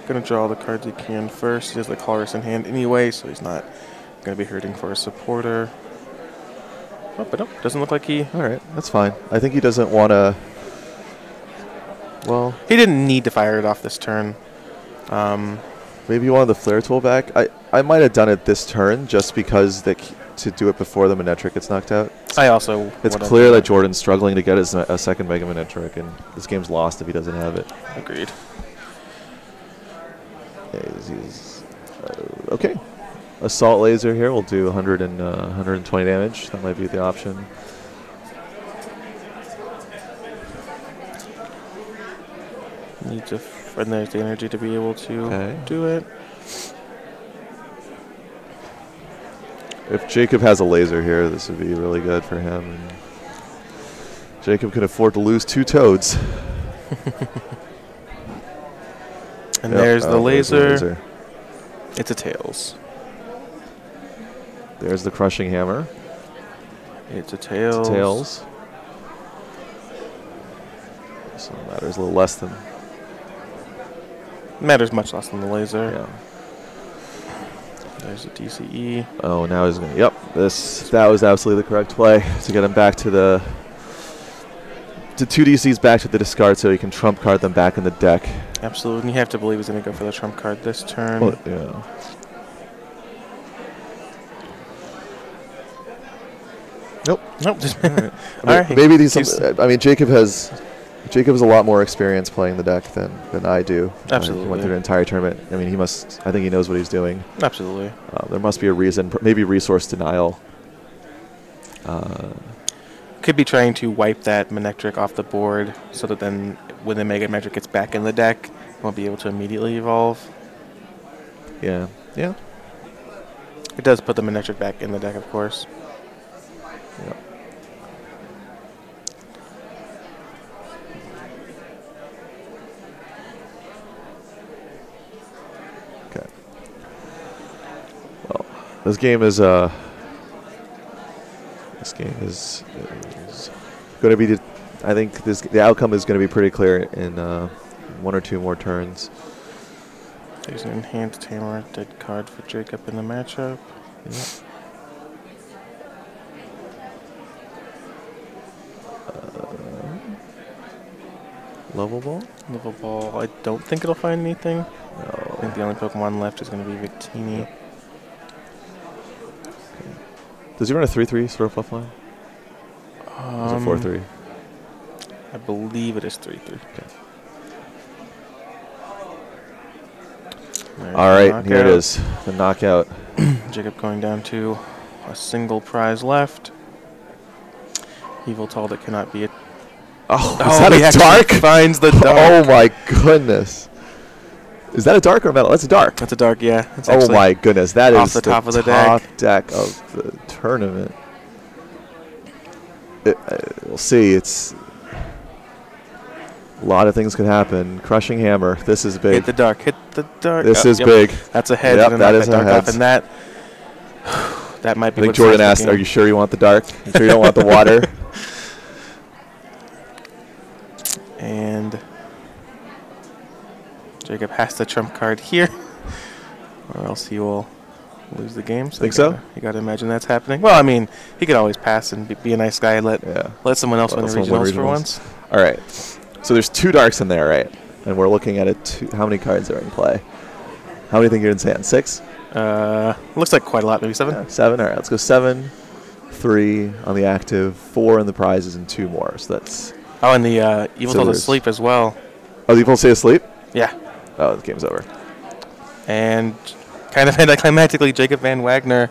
Going to draw the cards he can first. He has the Colress in hand anyway, so he's not going to be hurting for a supporter. Oh, but no, doesn't look like he... All right, that's fine. I think he doesn't want to... Well... He didn't need to fire it off this turn. Maybe he wanted the Flare tool back. I might have done it this turn just because to do it before the Manectric gets knocked out. I also... It's clear that Jordan's struggling to get a second Mega Manectric, and this game's lost if he doesn't have it. Agreed. Okay. Assault Laser here will do 120 damage. That might be the option. Need to, and there's the energy to be able to do it. If Jacob has a laser here, this would be really good for him. And Jacob can afford to lose 2 Toads. And there's the laser. It's a Tails. There's the Crushing Hammer. It's a Tails. It's a Tails. So it matters a little less than... Matters much less than the laser. Yeah. There's a DCE. Oh, now he's going to... Yep. That was absolutely the correct play to get him back to the... To 2 DCs back to the discard so he can trump card them back in the deck. Absolutely. And you have to believe he's going to go for the trump card this turn. Well, yeah. Nope. Just all right. Maybe these... I mean, Jacob has a lot more experience playing the deck than I do. Absolutely. He went through the entire tournament. I mean, I think he knows what he's doing. Absolutely. There must be a reason. Maybe resource denial. Could be trying to wipe that Manectric off the board so that then when the Mega Manectric gets back in the deck, it won't be able to immediately evolve. Yeah. Yeah. It does put the Manectric back in the deck, of course. Yeah. Okay. Well, this game is going to be. I think the outcome is going to be pretty clear in 1 or 2 more turns. There's an enhanced hammer dead card for Jacob in the matchup. Yeah. Level Ball? Level Ball. I don't think it'll find anything. No. I think the only Pokemon left is going to be Victini. Yep. Okay. Does he run a 3/3 Swirlpuff line? Is it 4/3? I believe it is 3/3. Okay. All right, here it is. The knockout. Jacob going down to a single prize left. Evil Tall that cannot be a... Oh, is that a dark? Finds the dark. Oh my goodness. Is that a dark or a metal? That's a dark. That's a dark, yeah. That's oh my goodness. That off is the top of the deck of the tournament. We'll see. It's a lot of things could happen. Crushing Hammer. This is big. Hit the dark. Hit the dark. This is big. That's a head. Yep, that is a head. And that might be. I think Jordan asked, "Are you sure you want the dark? You sure you don't want the water?" And Jacob has the trump card here, or else he will lose the game. Think so? You got to imagine that's happening. Well, I mean, he could always pass and be a nice guy and let someone else win the regionals for once. All right. So there's 2 darks in there, right? And we're looking at it. How many cards are in play? How many think you're in hand? 6? Looks like quite a lot. Maybe 7? Yeah, 7. All right, let's go 7, 3 on the active, 4 in the prizes, and 2 more. So that's... Oh, and the Evil Soul's asleep as well. Oh, the Evil Soul asleep? Yeah. Oh, the game's over. And kind of anticlimactically, Jacob Van Wagner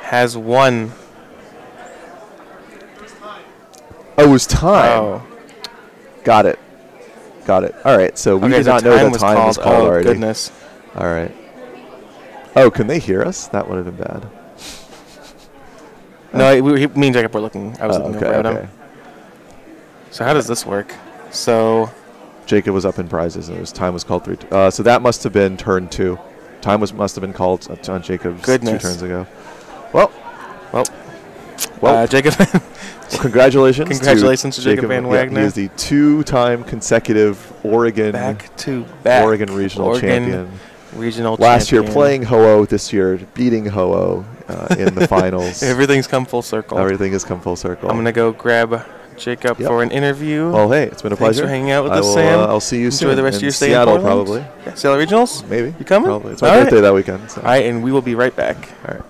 has won. Oh, it was time. Oh. Got it. All right, so we did not know that time was called already. Oh, goodness. All right. Oh, can they hear us? That would have been bad. No, me and Jacob were looking. I was looking over at him. So how does this work? So Jacob was up in prizes, and time was called 3. So that must have been turn 2. Time must have been called on Jacob's 2 turns ago. Well, Jacob. Well, congratulations to Jacob Van Wagner. He is the 2-time consecutive Oregon regional champion. Last year playing Ho-Oh, this year beating Ho-Oh in the finals. Everything's come full circle. Everything has come full circle. I'm going to go grab Jacob for an interview. Well, hey, it's been a pleasure. Thanks for hanging out with us, Sam. I'll see you soon. Enjoy the rest of your stay Seattle, in Portland. probably. Yeah, Seattle Regionals? Maybe. You coming? Probably. It's my birthday that weekend. So. All right, and we will be right back. All right.